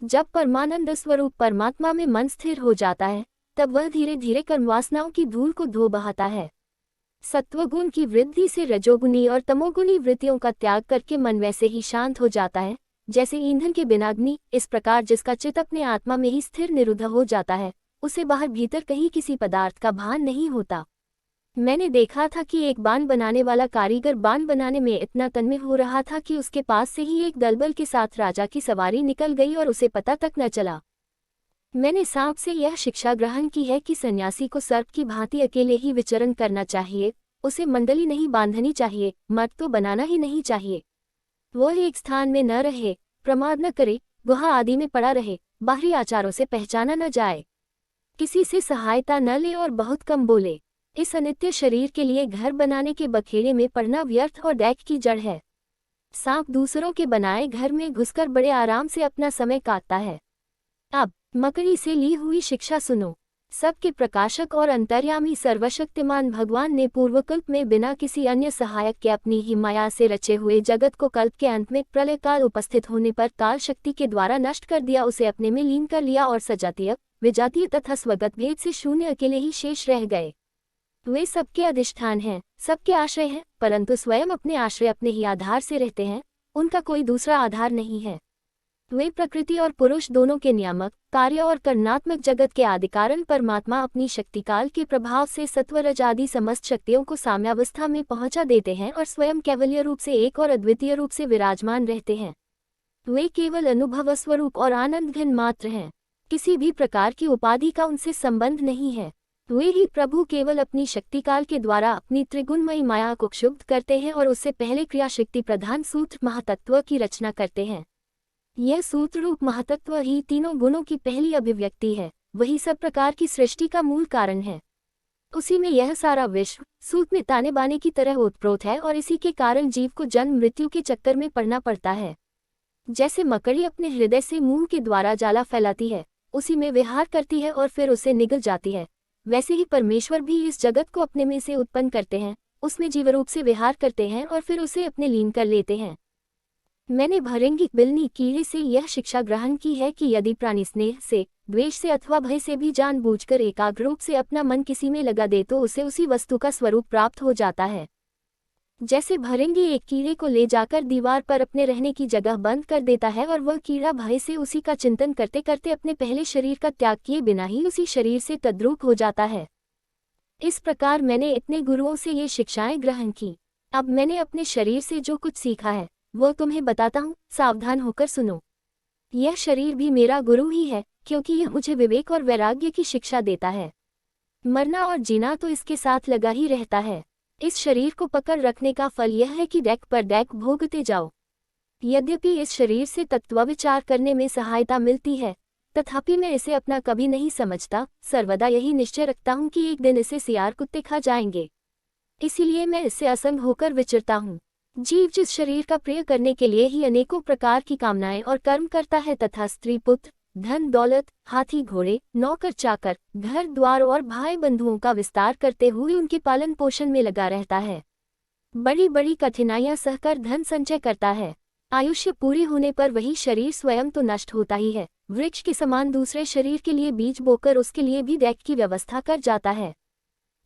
जब परमानंद स्वरूप परमात्मा में मन स्थिर हो जाता है, तब वह धीरे धीरे कर्मवासनाओं की धूल को धो बहाता है। सत्वगुण की वृद्धि से रजोगुनी और तमोगुनी वृत्तियों का त्याग करके मन वैसे ही शांत हो जाता है जैसे ईंधन के बिना अग्नि। इस प्रकार जिसका चित्त अपने आत्मा में ही स्थिर निरुद्ध हो जाता है, उसे बाहर भीतर कहीं किसी पदार्थ का भान नहीं होता। मैंने देखा था कि एक बाण बनाने वाला कारीगर बाण बनाने में इतना तन्मय हो रहा था कि उसके पास से ही एक दलबल के साथ राजा की सवारी निकल गई और उसे पता तक न चला। मैंने सांप से यह शिक्षा ग्रहण की है कि सन्यासी को सर्प की भांति अकेले ही विचरण करना चाहिए, उसे मंडली नहीं बांधनी चाहिए, मठ तो बनाना ही नहीं चाहिए। वो एक स्थान में न रहे, प्रमाद न करे, गुहा आदि में पड़ा रहे, बाहरी आचारों से पहचाना न जाए, किसी से सहायता न ले और बहुत कम बोले। इस अनित्य शरीर के लिए घर बनाने के बखेड़े में पड़ना व्यर्थ और डैक की जड़ है। सांप दूसरों के बनाए घर में घुसकर बड़े आराम से अपना समय काटता है। अब मकड़ी से ली हुई शिक्षा सुनो। सबके प्रकाशक और अंतर्यामी सर्वशक्तिमान भगवान ने पूर्वकल्प में बिना किसी अन्य सहायक के अपनी ही माया से रचे हुए जगत को कल्प के अंत में प्रलय काल उपस्थित होने पर काल शक्ति के द्वारा नष्ट कर दिया, उसे अपने में लीन कर लिया और सजातीय, विजातीय तथा स्वगत भेद से शून्य अकेले ही शेष रह गए। वे सबके अधिष्ठान हैं, सबके आश्रय हैं, परंतु स्वयं अपने आश्रय अपने ही आधार से रहते हैं, उनका कोई दूसरा आधार नहीं है। वे प्रकृति और पुरुष दोनों के नियामक, कार्य और करणात्मक जगत के आदिकारण परमात्मा अपनी शक्तिकाल के प्रभाव से सत्वरज आदि समस्त शक्तियों को साम्यावस्था में पहुंचा देते हैं और स्वयं केवलीय रूप से एक और अद्वितीय रूप से विराजमान रहते हैं। वे केवल अनुभव स्वरूप और आनंद घन मात्र हैं, किसी भी प्रकार की उपाधि का उनसे संबंध नहीं है। वे ही प्रभु केवल अपनी शक्तिकाल के द्वारा अपनी त्रिगुणमयी माया को क्षुब्ध करते हैं और उससे पहले क्रियाशक्ति प्रधान सूत्र महातत्व की रचना करते हैं। यह सूत्र रूप महातत्व ही तीनों गुणों की पहली अभिव्यक्ति है, वही सब प्रकार की सृष्टि का मूल कारण है। उसी में यह सारा विश्व सूत में ताने बाने की तरह ओतप्रोत है और इसी के कारण जीव को जन्म मृत्यु के चक्कर में पड़ना पड़ता है। जैसे मकड़ी अपने हृदय से मुंह के द्वारा जाला फैलाती है, उसी में विहार करती है और फिर उसे निगल जाती है, वैसे ही परमेश्वर भी इस जगत को अपने में से उत्पन्न करते हैं, उसमें जीवरूप से विहार करते हैं और फिर उसे अपने लीन कर लेते हैं। मैंने भृंगी बिल्ली कीड़े से यह शिक्षा ग्रहण की है कि यदि प्राणी स्नेह से, द्वेष से अथवा भय से भी जानबूझकर एकाग्र रूप से अपना मन किसी में लगा दे तो उसे उसी वस्तु का स्वरूप प्राप्त हो जाता है। जैसे भृंगी एक कीड़े को ले जाकर दीवार पर अपने रहने की जगह बंद कर देता है और वह कीड़ा भय से उसी का चिंतन करते करते अपने पहले शरीर का त्याग किए बिना ही उसी शरीर से तद्रूप हो जाता है। इस प्रकार मैंने इतने गुरुओं से ये शिक्षाएं ग्रहण की। अब मैंने अपने शरीर से जो कुछ सीखा है वो तुम्हें बताता हूँ, सावधान होकर सुनो। यह शरीर भी मेरा गुरु ही है, क्योंकि यह मुझे विवेक और वैराग्य की शिक्षा देता है। मरना और जीना तो इसके साथ लगा ही रहता है। इस शरीर को पकड़ रखने का फल यह है कि डेक पर डेक भोगते जाओ। यद्यपि इस शरीर से तत्वविचार करने में सहायता मिलती है, तथापि मैं इसे अपना कभी नहीं समझता, सर्वदा यही निश्चय रखता हूँ कि एक दिन इसे सियार कुत्ते खा जाएंगे। इसीलिए मैं इससे असंग होकर विचरता हूँ। जीव जिस शरीर का प्रयोग करने के लिए ही अनेकों प्रकार की कामनाएं और कर्म करता है तथा स्त्री पुत्र, धन दौलत, हाथी घोड़े, नौकर चाकर, घर द्वार और भाई बंधुओं का विस्तार करते हुए उनके पालन पोषण में लगा रहता है, बड़ी बड़ी कठिनाइयां सहकर धन संचय करता है। आयुष्य पूरी होने पर वही शरीर स्वयं तो नष्ट होता ही है, वृक्ष के समान दूसरे शरीर के लिए बीज बोकर उसके लिए भी डेक की व्यवस्था कर जाता है।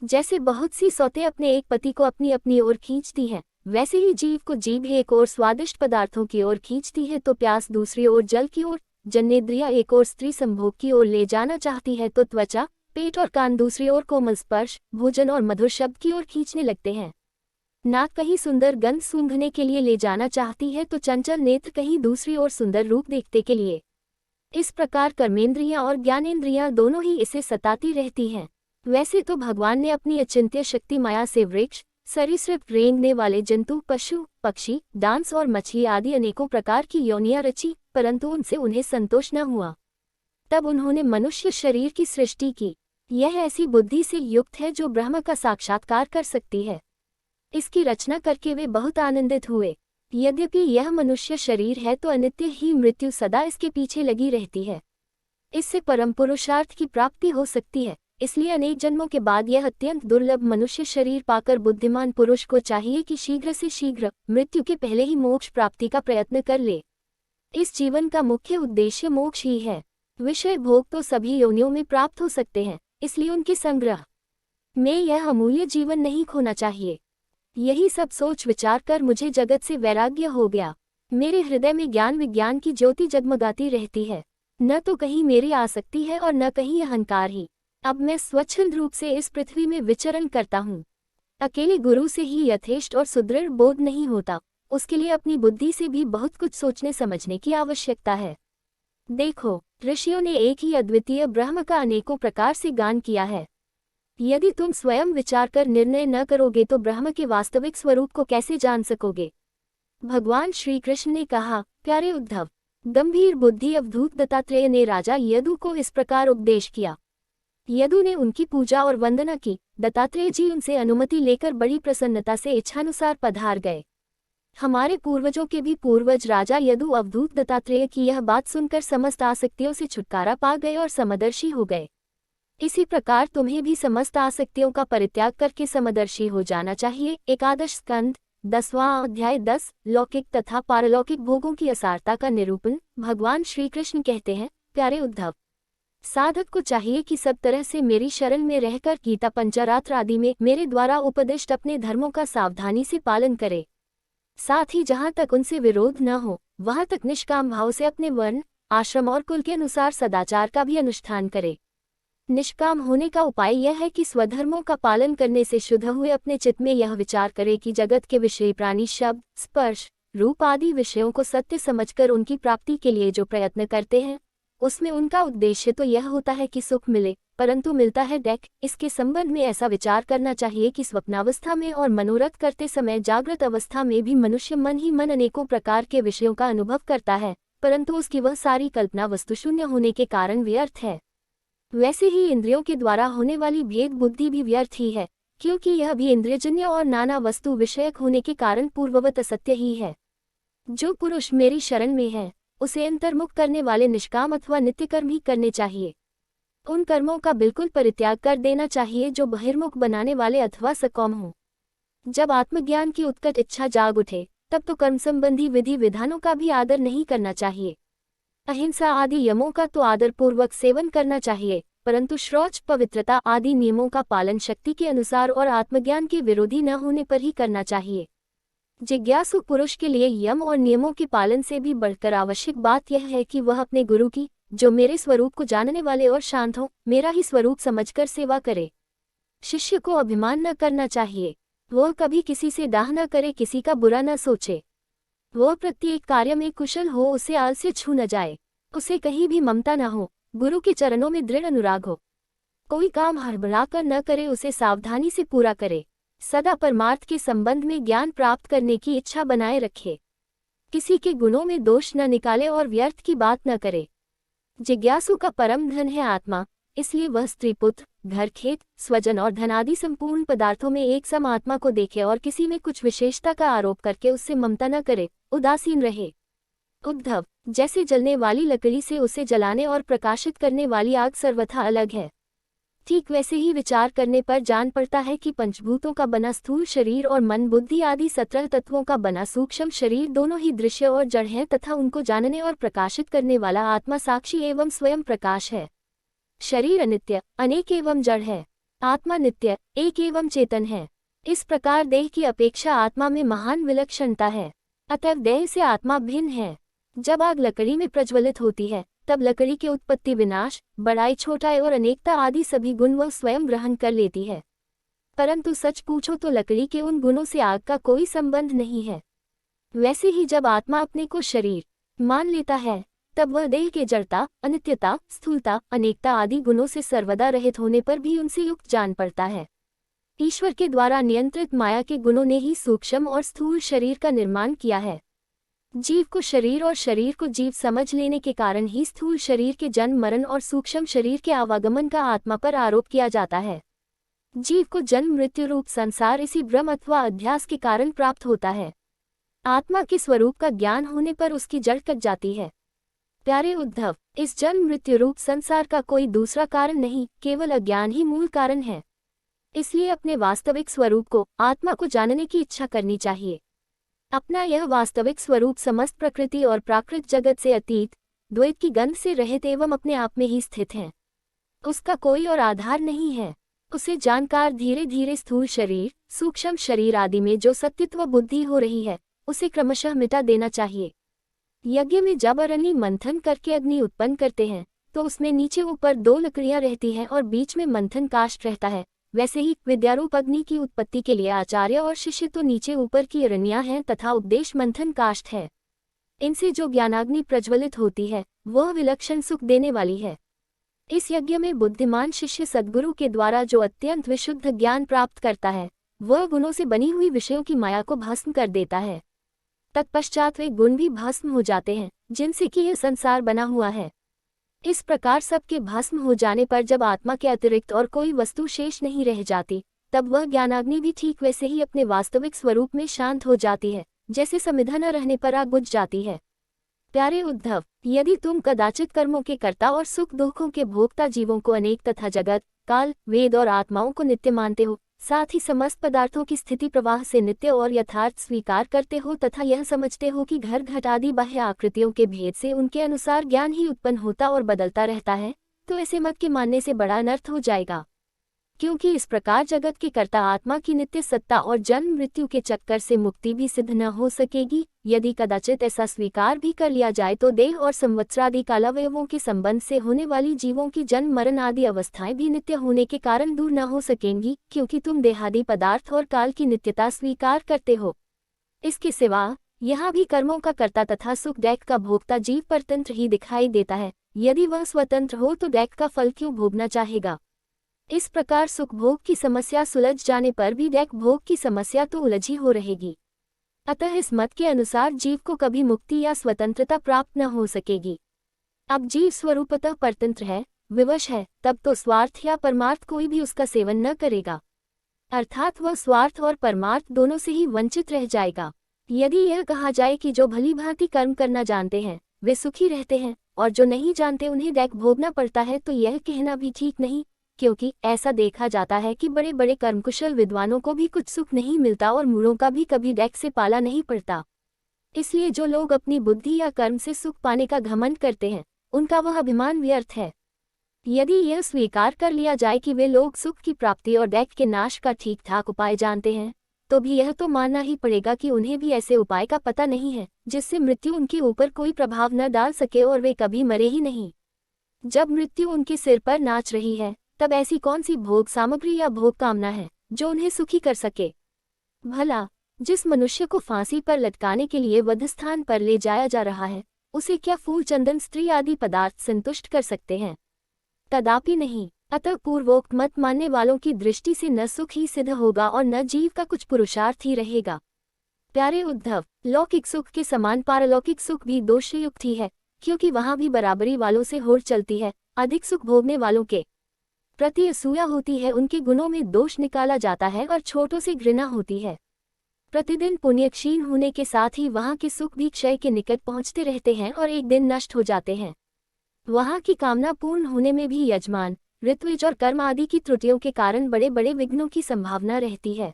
जैसे बहुत सी सौतें अपने एक पति को अपनी अपनी ओर खींचती हैं, वैसे ही जीव को जीभ एक ओर स्वादिष्ट पदार्थों की ओर खींचती है तो प्यास दूसरी ओर जल की ओर, जन्नेन्द्रिया एक ओर स्त्री संभोग की ओर ले जाना चाहती है तो त्वचा, पेट और कान दूसरी ओर कोमल स्पर्श, भोजन और मधुर शब्द की ओर खींचने लगते हैं। नाक कहीं सुंदर गंध सूंघने के लिए ले जाना चाहती है तो चंचल नेत्र कहीं दूसरी ओर सुंदर रूप देखने के लिए। इस प्रकार कर्मेंद्रियां और ज्ञानेंद्रियां दोनों ही इसे सताती रहती हैं। वैसे तो भगवान ने अपनी अचिंत्य शक्ति माया से वृक्ष, सरीसृप, रेंगने वाले जंतु, पशु पक्षी, डांस और मछली आदि अनेकों प्रकार की योनियां रची, परंतु उनसे उन्हें संतोष न हुआ। तब उन्होंने मनुष्य शरीर की सृष्टि की। यह ऐसी बुद्धि से युक्त है जो ब्रह्म का साक्षात्कार कर सकती है। इसकी रचना करके वे बहुत आनंदित हुए। यद्यपि यह मनुष्य शरीर है तो अनित्य ही मृत्यु सदा इसके पीछे लगी रहती है। इससे परम पुरुषार्थ की प्राप्ति हो सकती है, इसलिए अनेक जन्मों के बाद यह अत्यंत दुर्लभ मनुष्य शरीर पाकर बुद्धिमान पुरुष को चाहिए कि शीघ्र से शीघ्र, मृत्यु के पहले ही मोक्ष प्राप्ति का प्रयत्न कर ले। इस जीवन का मुख्य उद्देश्य मोक्ष ही है। विषय भोग तो सभी योनियों में प्राप्त हो सकते हैं, इसलिए उनके संग्रह में यह अमूल्य जीवन नहीं खोना चाहिए। यही सब सोच विचार कर मुझे जगत से वैराग्य हो गया। मेरे हृदय में ज्ञान विज्ञान की ज्योति जगमगाती रहती है, न तो कहीं मेरी आसक्ति है और न कहीं अहंकार ही। अब मैं स्वच्छंद रूप से इस पृथ्वी में विचरण करता हूँ। अकेले गुरु से ही यथेष्ट और सुदृढ़ बोध नहीं होता, उसके लिए अपनी बुद्धि से भी बहुत कुछ सोचने समझने की आवश्यकता है। देखो, ऋषियों ने एक ही अद्वितीय ब्रह्म का अनेकों प्रकार से गान किया है। यदि तुम स्वयं विचार कर निर्णय न करोगे तो ब्रह्म के वास्तविक स्वरूप को कैसे जान सकोगे। भगवान श्री कृष्ण ने कहा, प्यारे उद्धव, गंभीर बुद्धि अवधूत दत्तात्रेय ने राजा यदु को इस प्रकार उपदेश किया। यदु ने उनकी पूजा और वंदना की। दत्तात्रेय जी उनसे अनुमति लेकर बड़ी प्रसन्नता से इच्छानुसार पधार गए। हमारे पूर्वजों के भी पूर्वज राजा यदु अवधूत दत्तात्रेय की यह बात सुनकर समस्त आसक्तियों से छुटकारा पा गए और समदर्शी हो गए। इसी प्रकार तुम्हें भी समस्त आसक्तियों का परित्याग करके समदर्शी हो जाना चाहिए। एकादश स्कंद 10वां अध्याय 10 लौकिक तथा पारलौकिक भोगों की असारता का निरूपण। भगवान श्री कृष्ण कहते हैं, प्यारे उद्धव, साधक को चाहिए कि सब तरह से मेरी शरण में रहकर गीता पंचरात्र आदि में मेरे द्वारा उपदिष्ट अपने धर्मों का सावधानी से पालन करे। साथ ही जहाँ तक उनसे विरोध न हो वहाँ तक निष्काम भाव से अपने वर्ण, आश्रम और कुल के अनुसार सदाचार का भी अनुष्ठान करे। निष्काम होने का उपाय यह है कि स्वधर्मों का पालन करने से शुद्ध हुए अपने चित्त में यह विचार करे कि जगत के विषय प्राणी शब्द, स्पर्श, रूप आदि विषयों को सत्य समझकर उनकी प्राप्ति के लिए जो प्रयत्न करते हैं उसमें उनका उद्देश्य तो यह होता है कि सुख मिले, परंतु मिलता है दैक। इसके संबंध में ऐसा विचार करना चाहिए कि स्वप्नावस्था में और मनोरथ करते समय जागृत अवस्था में भी मनुष्य मन ही मन अनेकों प्रकार के विषयों का अनुभव करता है, परंतु उसकी वह सारी कल्पना वस्तुशून्य होने के कारण व्यर्थ है। वैसे ही इंद्रियों के द्वारा होने वाली भेद बुद्धि भी व्यर्थ ही है, क्योंकि यह भी इंद्रियजन्य और नाना वस्तु विषयक होने के कारण पूर्ववत असत्य ही है। जो पुरुष मेरी शरण में है उसे अंतर्मुख करने वाले निष्काम अथवा नित्य कर्म ही करने चाहिए। उन कर्मों का बिल्कुल परित्याग कर देना चाहिए जो बहिर्मुख बनाने वाले अथवा सकौम हों। जब आत्मज्ञान की उत्कट इच्छा जाग उठे तब तो कर्म संबंधी विधि विधानों का भी आदर नहीं करना चाहिए। अहिंसा आदि यमों का तो आदरपूर्वक सेवन करना चाहिए, परंतु शौच, पवित्रता आदि नियमों का पालन शक्ति के अनुसार और आत्मज्ञान के विरोधी न होने पर ही करना चाहिए। जिज्ञासु पुरुष के लिए यम और नियमों के पालन से भी बढ़कर आवश्यक बात यह है कि वह अपने गुरु की, जो मेरे स्वरूप को जानने वाले और शांत हो, मेरा ही स्वरूप समझकर सेवा करे। शिष्य को अभिमान न करना चाहिए। वह कभी किसी से दाह न करे, किसी का बुरा न सोचे। वह प्रत्येक कार्य में कुशल हो, उसे आलस्य छू न जाए, उसे कहीं भी ममता न हो, गुरु के चरणों में दृढ़ अनुराग हो। कोई काम हड़बड़ा कर न करे, उसे सावधानी से पूरा करे। सदा परमार्थ के संबंध में ज्ञान प्राप्त करने की इच्छा बनाए रखे। किसी के गुणों में दोष न निकाले और व्यर्थ की बात न करे। जिज्ञासु का परम धन है आत्मा, इसलिए वह स्त्री, पुत्र, घर, खेत, स्वजन और धन आदि संपूर्ण पदार्थों में एक सम आत्मा को देखे और किसी में कुछ विशेषता का आरोप करके उससे ममता न करे, उदासीन रहे। उद्धव, जैसे जलने वाली लकड़ी से उसे जलाने और प्रकाशित करने वाली आग सर्वथा अलग है, ठीक वैसे ही विचार करने पर जान पड़ता है कि पंचभूतों का बना स्थूल शरीर और मन, बुद्धि आदि 17 तत्वों का बना सूक्ष्म शरीर दोनों ही दृश्य और जड़ हैं तथा उनको जानने और प्रकाशित करने वाला आत्मा साक्षी एवं स्वयं प्रकाश है। शरीर अनित्य, अनेक एवं जड़ है, आत्मा नित्य, एक एवं चेतन है। इस प्रकार देह की अपेक्षा आत्मा में महान विलक्षणता है, अतएव देह से आत्मा भिन्न है। जब आग लकड़ी में प्रज्वलित होती है तब लकड़ी के उत्पत्ति, विनाश, बड़ाई, छोटाई और अनेकता आदि सभी गुण वह स्वयं ग्रहण कर लेती है, परंतु सच पूछो तो लकड़ी के उन गुणों से आग का कोई संबंध नहीं है। वैसे ही जब आत्मा अपने को शरीर मान लेता है तब वह देह के जड़ता, अनित्यता, स्थूलता, अनेकता आदि गुणों से सर्वदा रहित होने पर भी उनसे युक्त जान पड़ता है। ईश्वर के द्वारा नियंत्रित माया के गुणों ने ही सूक्ष्म और स्थूल शरीर का निर्माण किया है। जीव को शरीर और शरीर को जीव समझ लेने के कारण ही स्थूल शरीर के जन्म, मरण और सूक्ष्म शरीर के आवागमन का आत्मा पर आरोप किया जाता है। जीव को जन्म मृत्यु रूप संसार इसी भ्रम अथवा अध्यास के कारण प्राप्त होता है। आत्मा के स्वरूप का ज्ञान होने पर उसकी जड़ कट जाती है। प्यारे उद्धव, इस जन्म मृत्यु रूप संसार का कोई दूसरा कारण नहीं, केवल अज्ञान ही मूल कारण है। इसलिए अपने वास्तविक स्वरूप को, आत्मा को जानने की इच्छा करनी चाहिए। अपना यह वास्तविक स्वरूप समस्त प्रकृति और प्राकृत जगत से अतीत, द्वैत की गंध से रहित एवं अपने आप में ही स्थित है। उसका कोई और आधार नहीं है। उसे जानकार धीरे धीरे स्थूल शरीर, सूक्ष्म शरीर आदि में जो सत्तित्व बुद्धि हो रही है उसे क्रमशः मिटा देना चाहिए। यज्ञ में जब अग्नि मंथन करके अग्नि उत्पन्न करते हैं तो उसमें नीचे ऊपर 2 लकड़ियां रहती हैं और बीच में मंथन काष्ठ रहता है, वैसे ही विद्यारूप अग्नि की उत्पत्ति के लिए आचार्य और शिष्य तो नीचे ऊपर की अरण्या हैं तथा उपदेश मंथन काष्ठ है। इनसे जो ज्ञानाग्नि प्रज्वलित होती है वह विलक्षण सुख देने वाली है। इस यज्ञ में बुद्धिमान शिष्य सद्गुरु के द्वारा जो अत्यंत विशुद्ध ज्ञान प्राप्त करता है वह गुणों से बनी हुई विषयों की माया को भस्म कर देता है। तत्पश्चात वे गुण भी भस्म हो जाते हैं जिनसे कि यह संसार बना हुआ है। इस प्रकार सबके भस्म हो जाने पर जब आत्मा के अतिरिक्त और कोई वस्तु शेष नहीं रह जाती तब वह ज्ञानाग्नि भी ठीक वैसे ही अपने वास्तविक स्वरूप में शांत हो जाती है जैसे समिधा न रहने पर आग बुझ जाती है। प्यारे उद्धव, यदि तुम कदाचित कर्मों के कर्ता और सुख दुखों के भोक्ता जीवों को अनेक तथा जगत, काल, वेद और आत्माओं को नित्य मानते हो, साथ ही समस्त पदार्थों की स्थिति प्रवाह से नित्य और यथार्थ स्वीकार करते हो तथा यह समझते हो कि घर घट आदि बाह्य आकृतियों के भेद से उनके अनुसार ज्ञान ही उत्पन्न होता और बदलता रहता है, तो ऐसे मत के मानने से बड़ा अनर्थ हो जाएगा। क्योंकि इस प्रकार जगत के कर्ता आत्मा की नित्य सत्ता और जन्म मृत्यु के चक्कर से मुक्ति भी सिद्ध न हो सकेगी। यदि कदाचित ऐसा स्वीकार भी कर लिया जाए तो देह और संवत्सरादि कालावयवों के संबंध से होने वाली जीवों की जन्म मरण आदि अवस्थाएं भी नित्य होने के कारण दूर न हो सकेंगी, क्योंकि तुम देहादि पदार्थ और काल की नित्यता स्वीकार करते हो। इसके सिवा यहाँ भी कर्मों का कर्ता तथा सुख दैक का भोक्ता जीव परतंत्र ही दिखाई देता है। यदि वह स्वतंत्र हो तो दैक का फल क्यों भोगना चाहेगा। इस प्रकार सुख भोग की समस्या सुलझ जाने पर भी दैक भोग की समस्या तो उलझी हो रहेगी। अतः इस मत के अनुसार जीव को कभी मुक्ति या स्वतंत्रता प्राप्त न हो सकेगी। अब जीव स्वरूपतः परतंत्र है, विवश है, तब तो स्वार्थ या परमार्थ कोई भी उसका सेवन न करेगा, अर्थात वह स्वार्थ और परमार्थ दोनों से ही वंचित रह जाएगा। यदि यह कहा जाए कि जो भली भांति कर्म करना जानते हैं वे सुखी रहते हैं और जो नहीं जानते उन्हें दैक भोगना पड़ता है, तो यह कहना भी ठीक नहीं, क्योंकि ऐसा देखा जाता है कि बड़े बड़े कर्मकुशल विद्वानों को भी कुछ सुख नहीं मिलता और मूढ़ों का भी कभी दैक से पाला नहीं पड़ता। इसलिए जो लोग अपनी बुद्धि या कर्म से सुख पाने का घमंड करते हैं उनका वह अभिमान व्यर्थ है। यदि यह स्वीकार कर लिया जाए कि वे लोग सुख की प्राप्ति और दैक के नाश का ठीक ठाक उपाय जानते हैं, तो भी यह तो मानना ही पड़ेगा कि उन्हें भी ऐसे उपाय का पता नहीं है जिससे मृत्यु उनके ऊपर कोई प्रभाव न डाल सके और वे कभी मरे ही नहीं। जब मृत्यु उनके सिर पर नाच रही है तब ऐसी कौन सी भोग सामग्री या भोग कामना है जो उन्हें सुखी कर सके। भला जिस मनुष्य को फांसी पर लटकाने के लिए वधस्थान पर ले जाया जा रहा है उसे क्या फूल, चंदन, स्त्री आदि पदार्थ संतुष्ट कर सकते हैं? कदापि नहीं। अतः पूर्वोक्त मत मानने वालों की दृष्टि से न सुख ही सिद्ध होगा और न जीव का कुछ पुरुषार्थ ही रहेगा। प्यारे उद्धव, लौकिक सुख के समान पारलौकिक सुख भी दोषयुक्त ही है, क्योंकि वहां भी बराबरी वालों से होड़ चलती है। अधिक सुख भोगने वालों के प्रति असूया होती है, उनके गुणों में दोष निकाला जाता है और छोटों से घृणा होती है। प्रतिदिन पुण्य क्षीण होने के साथ ही वहां के सुख भी क्षय के निकट पहुंचते रहते हैं और एक दिन नष्ट हो जाते हैं। वहां की कामना पूर्ण होने में भी यजमान, ऋत्विज और कर्म आदि की त्रुटियों के कारण बड़े बड़े विघ्नों की संभावना रहती है।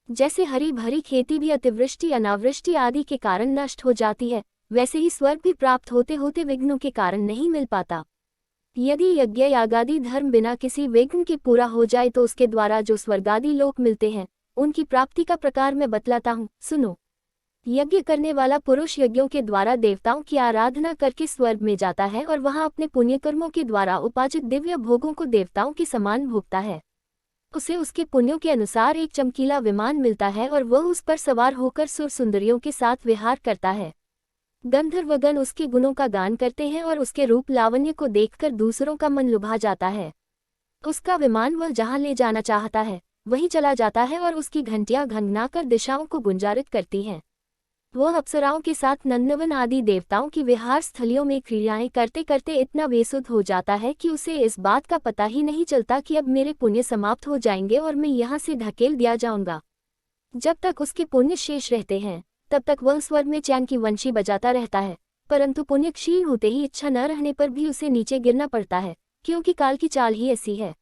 जैसे हरी भरी खेती भी अतिवृष्टि, अनावृष्टि आदि के कारण नष्ट हो जाती है, वैसे ही स्वर्ग भी प्राप्त होते होते विघ्नों के कारण नहीं मिल पाता। यदि यज्ञ यागादि धर्म बिना किसी विघ्न के पूरा हो जाए तो उसके द्वारा जो स्वर्गादि लोक मिलते हैं उनकी प्राप्ति का प्रकार मैं बतलाता हूँ, सुनो। यज्ञ करने वाला पुरुष यज्ञों के द्वारा देवताओं की आराधना करके स्वर्ग में जाता है और वहां अपने पुण्य कर्मों के द्वारा उपार्जित दिव्य भोगों को देवताओं के समान भोगता है। उसे उसके पुण्यों के अनुसार एक चमकीला विमान मिलता है और वह उस पर सवार होकर सुर सुंदरियों के साथ विहार करता है। गंधर्वगण उसके गुणों का गान करते हैं और उसके रूप लावण्य को देखकर दूसरों का मन लुभा जाता है। उसका विमान वह जहां ले जाना चाहता है वहीं चला जाता है और उसकी घंटियां घंघनाकर दिशाओं को गुंजारित करती हैं। वह अप्सराओं के साथ नंदनवन आदि देवताओं की विहार स्थलियों में क्रियाएं करते करते इतना बेसुध हो जाता है कि उसे इस बात का पता ही नहीं चलता कि अब मेरे पुण्य समाप्त हो जाएंगे और मैं यहाँ से ढकेल दिया जाऊंगा। जब तक उसके पुण्य शेष रहते हैं तब तक वह स्वर्ग में चैन की वंशी बजाता रहता है, परंतु पुण्य क्षीण होते ही इच्छा न रहने पर भी उसे नीचे गिरना पड़ता है, क्योंकि काल की चाल ही ऐसी है।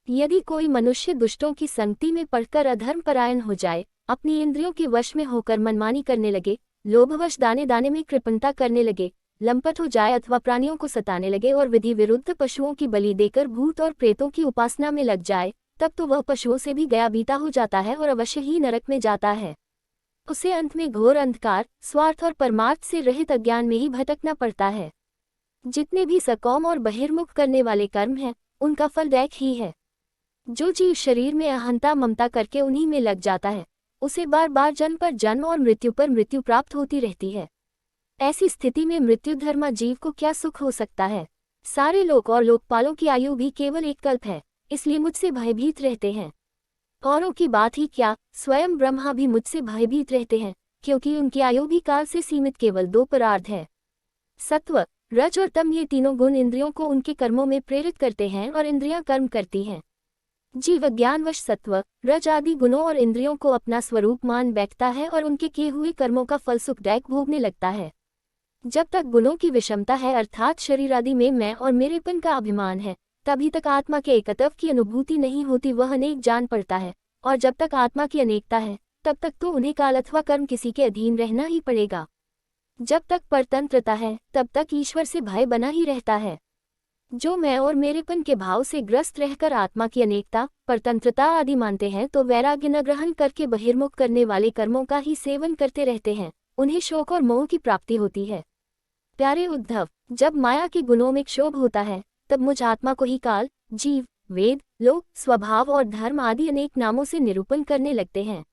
यदि कोई मनुष्य दुष्टों की संगति में पड़कर अधर्म परायण हो जाए, अपनी इंद्रियों के वश में होकर मनमानी करने लगे, लोभवश दाने दाने में कृपणता करने लगे, लंपट हो जाए अथवा प्राणियों को सताने लगे और विधि विरुद्ध पशुओं की बलि देकर भूत और प्रेतों की उपासना में लग जाए, तब तो वह पशुओं से भी गया बीता हो जाता है और अवश्य ही नरक में जाता है। उसे अंत में घोर अंधकार, स्वार्थ और परमार्थ से रहित अज्ञान में ही भटकना पड़ता है। जितने भी सकौम और बहिर्मुख करने वाले कर्म हैं उनका फल दैक ही है। जो जीव शरीर में अहंता ममता करके उन्हीं में लग जाता है, उसे बार बार जन्म पर जन्म और मृत्यु पर मृत्यु प्राप्त होती रहती है। ऐसी स्थिति में मृत्युधर्मा जीव को क्या सुख हो सकता है। सारे लोक और लोकपालों की आयु भी केवल एक कल्प है, इसलिए मुझसे भयभीत रहते हैं। औरों की बात ही क्या, स्वयं ब्रह्मा भी मुझसे भयभीत रहते हैं, क्योंकि उनकी आयु भी काल से सीमित केवल 2 परार्ध है। सत्व, रज और तम, ये तीनों गुण इंद्रियों को उनके कर्मों में प्रेरित करते हैं और इंद्रियां कर्म करती हैं। जीव अज्ञानवश सत्व, रज आदि गुणों और इंद्रियों को अपना स्वरूप मान बैठता है और उनके किए हुए कर्मों का फल सुखदायक भोगने लगता है। जब तक गुणों की विषमता है, अर्थात शरीर आदि में मैं और मेरेपन का अभिमान है, तभी तक आत्मा के एकत्व की अनुभूति नहीं होती, वह अनेक जान पड़ता है। और जब तक आत्मा की अनेकता है, तब तक तो उन्हें काल अथवा कर्म किसी के अधीन रहना ही पड़ेगा। जब तक परतंत्रता है, तब तक ईश्वर से भय बना ही रहता है। जो मैं और मेरेपन के भाव से ग्रस्त रहकर आत्मा की अनेकता, परतंत्रता आदि मानते हैं, तो वैराग्य न ग्रहण करके बहिर्मुख करने वाले कर्मों का ही सेवन करते रहते हैं, उन्हें शोक और मोह की प्राप्ति होती है। प्यारे उद्धव, जब माया के गुणों में क्षोभ होता है, तब मुझ आत्मा को ही काल, जीव, वेद, लोक, स्वभाव और धर्म आदि अनेक नामों से निरूपण करने लगते हैं।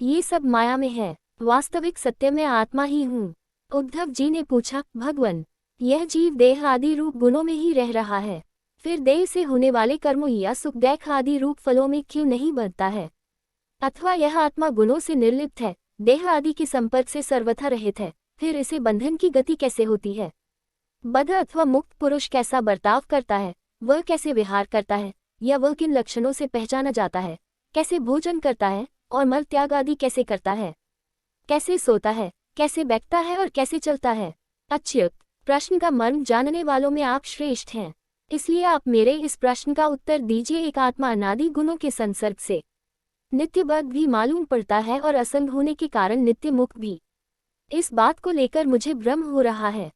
ये सब माया में है, वास्तविक सत्य में आत्मा ही हूँ। उद्धव जी ने पूछा, भगवन, यह जीव देह आदि रूप गुणों में ही रह रहा है, फिर देह से होने वाले कर्मों या सुखदैक आदि रूप फलों में क्यों नहीं बढ़ता है? अथवा यह आत्मा गुणों से निर्लिप्त है, देह आदि के संपर्क से सर्वथा रहित है, फिर इसे बंधन की गति कैसे होती है? बद्ध अथवा मुक्त पुरुष कैसा बर्ताव करता है, वह कैसे विहार करता है, या वह किन लक्षणों से पहचाना जाता है? कैसे भोजन करता है और मल त्याग आदि कैसे करता है? कैसे सोता है, कैसे बैठता है और कैसे चलता है? अच्युत, प्रश्न का मर्म जानने वालों में आप श्रेष्ठ हैं, इसलिए आप मेरे इस प्रश्न का उत्तर दीजिए। एक आत्मा अनादि गुणों के संसर्ग से नित्यबद्ध भी मालूम पड़ता है और असंग होने के कारण नित्य मुक्त भी। इस बात को लेकर मुझे भ्रम हो रहा है।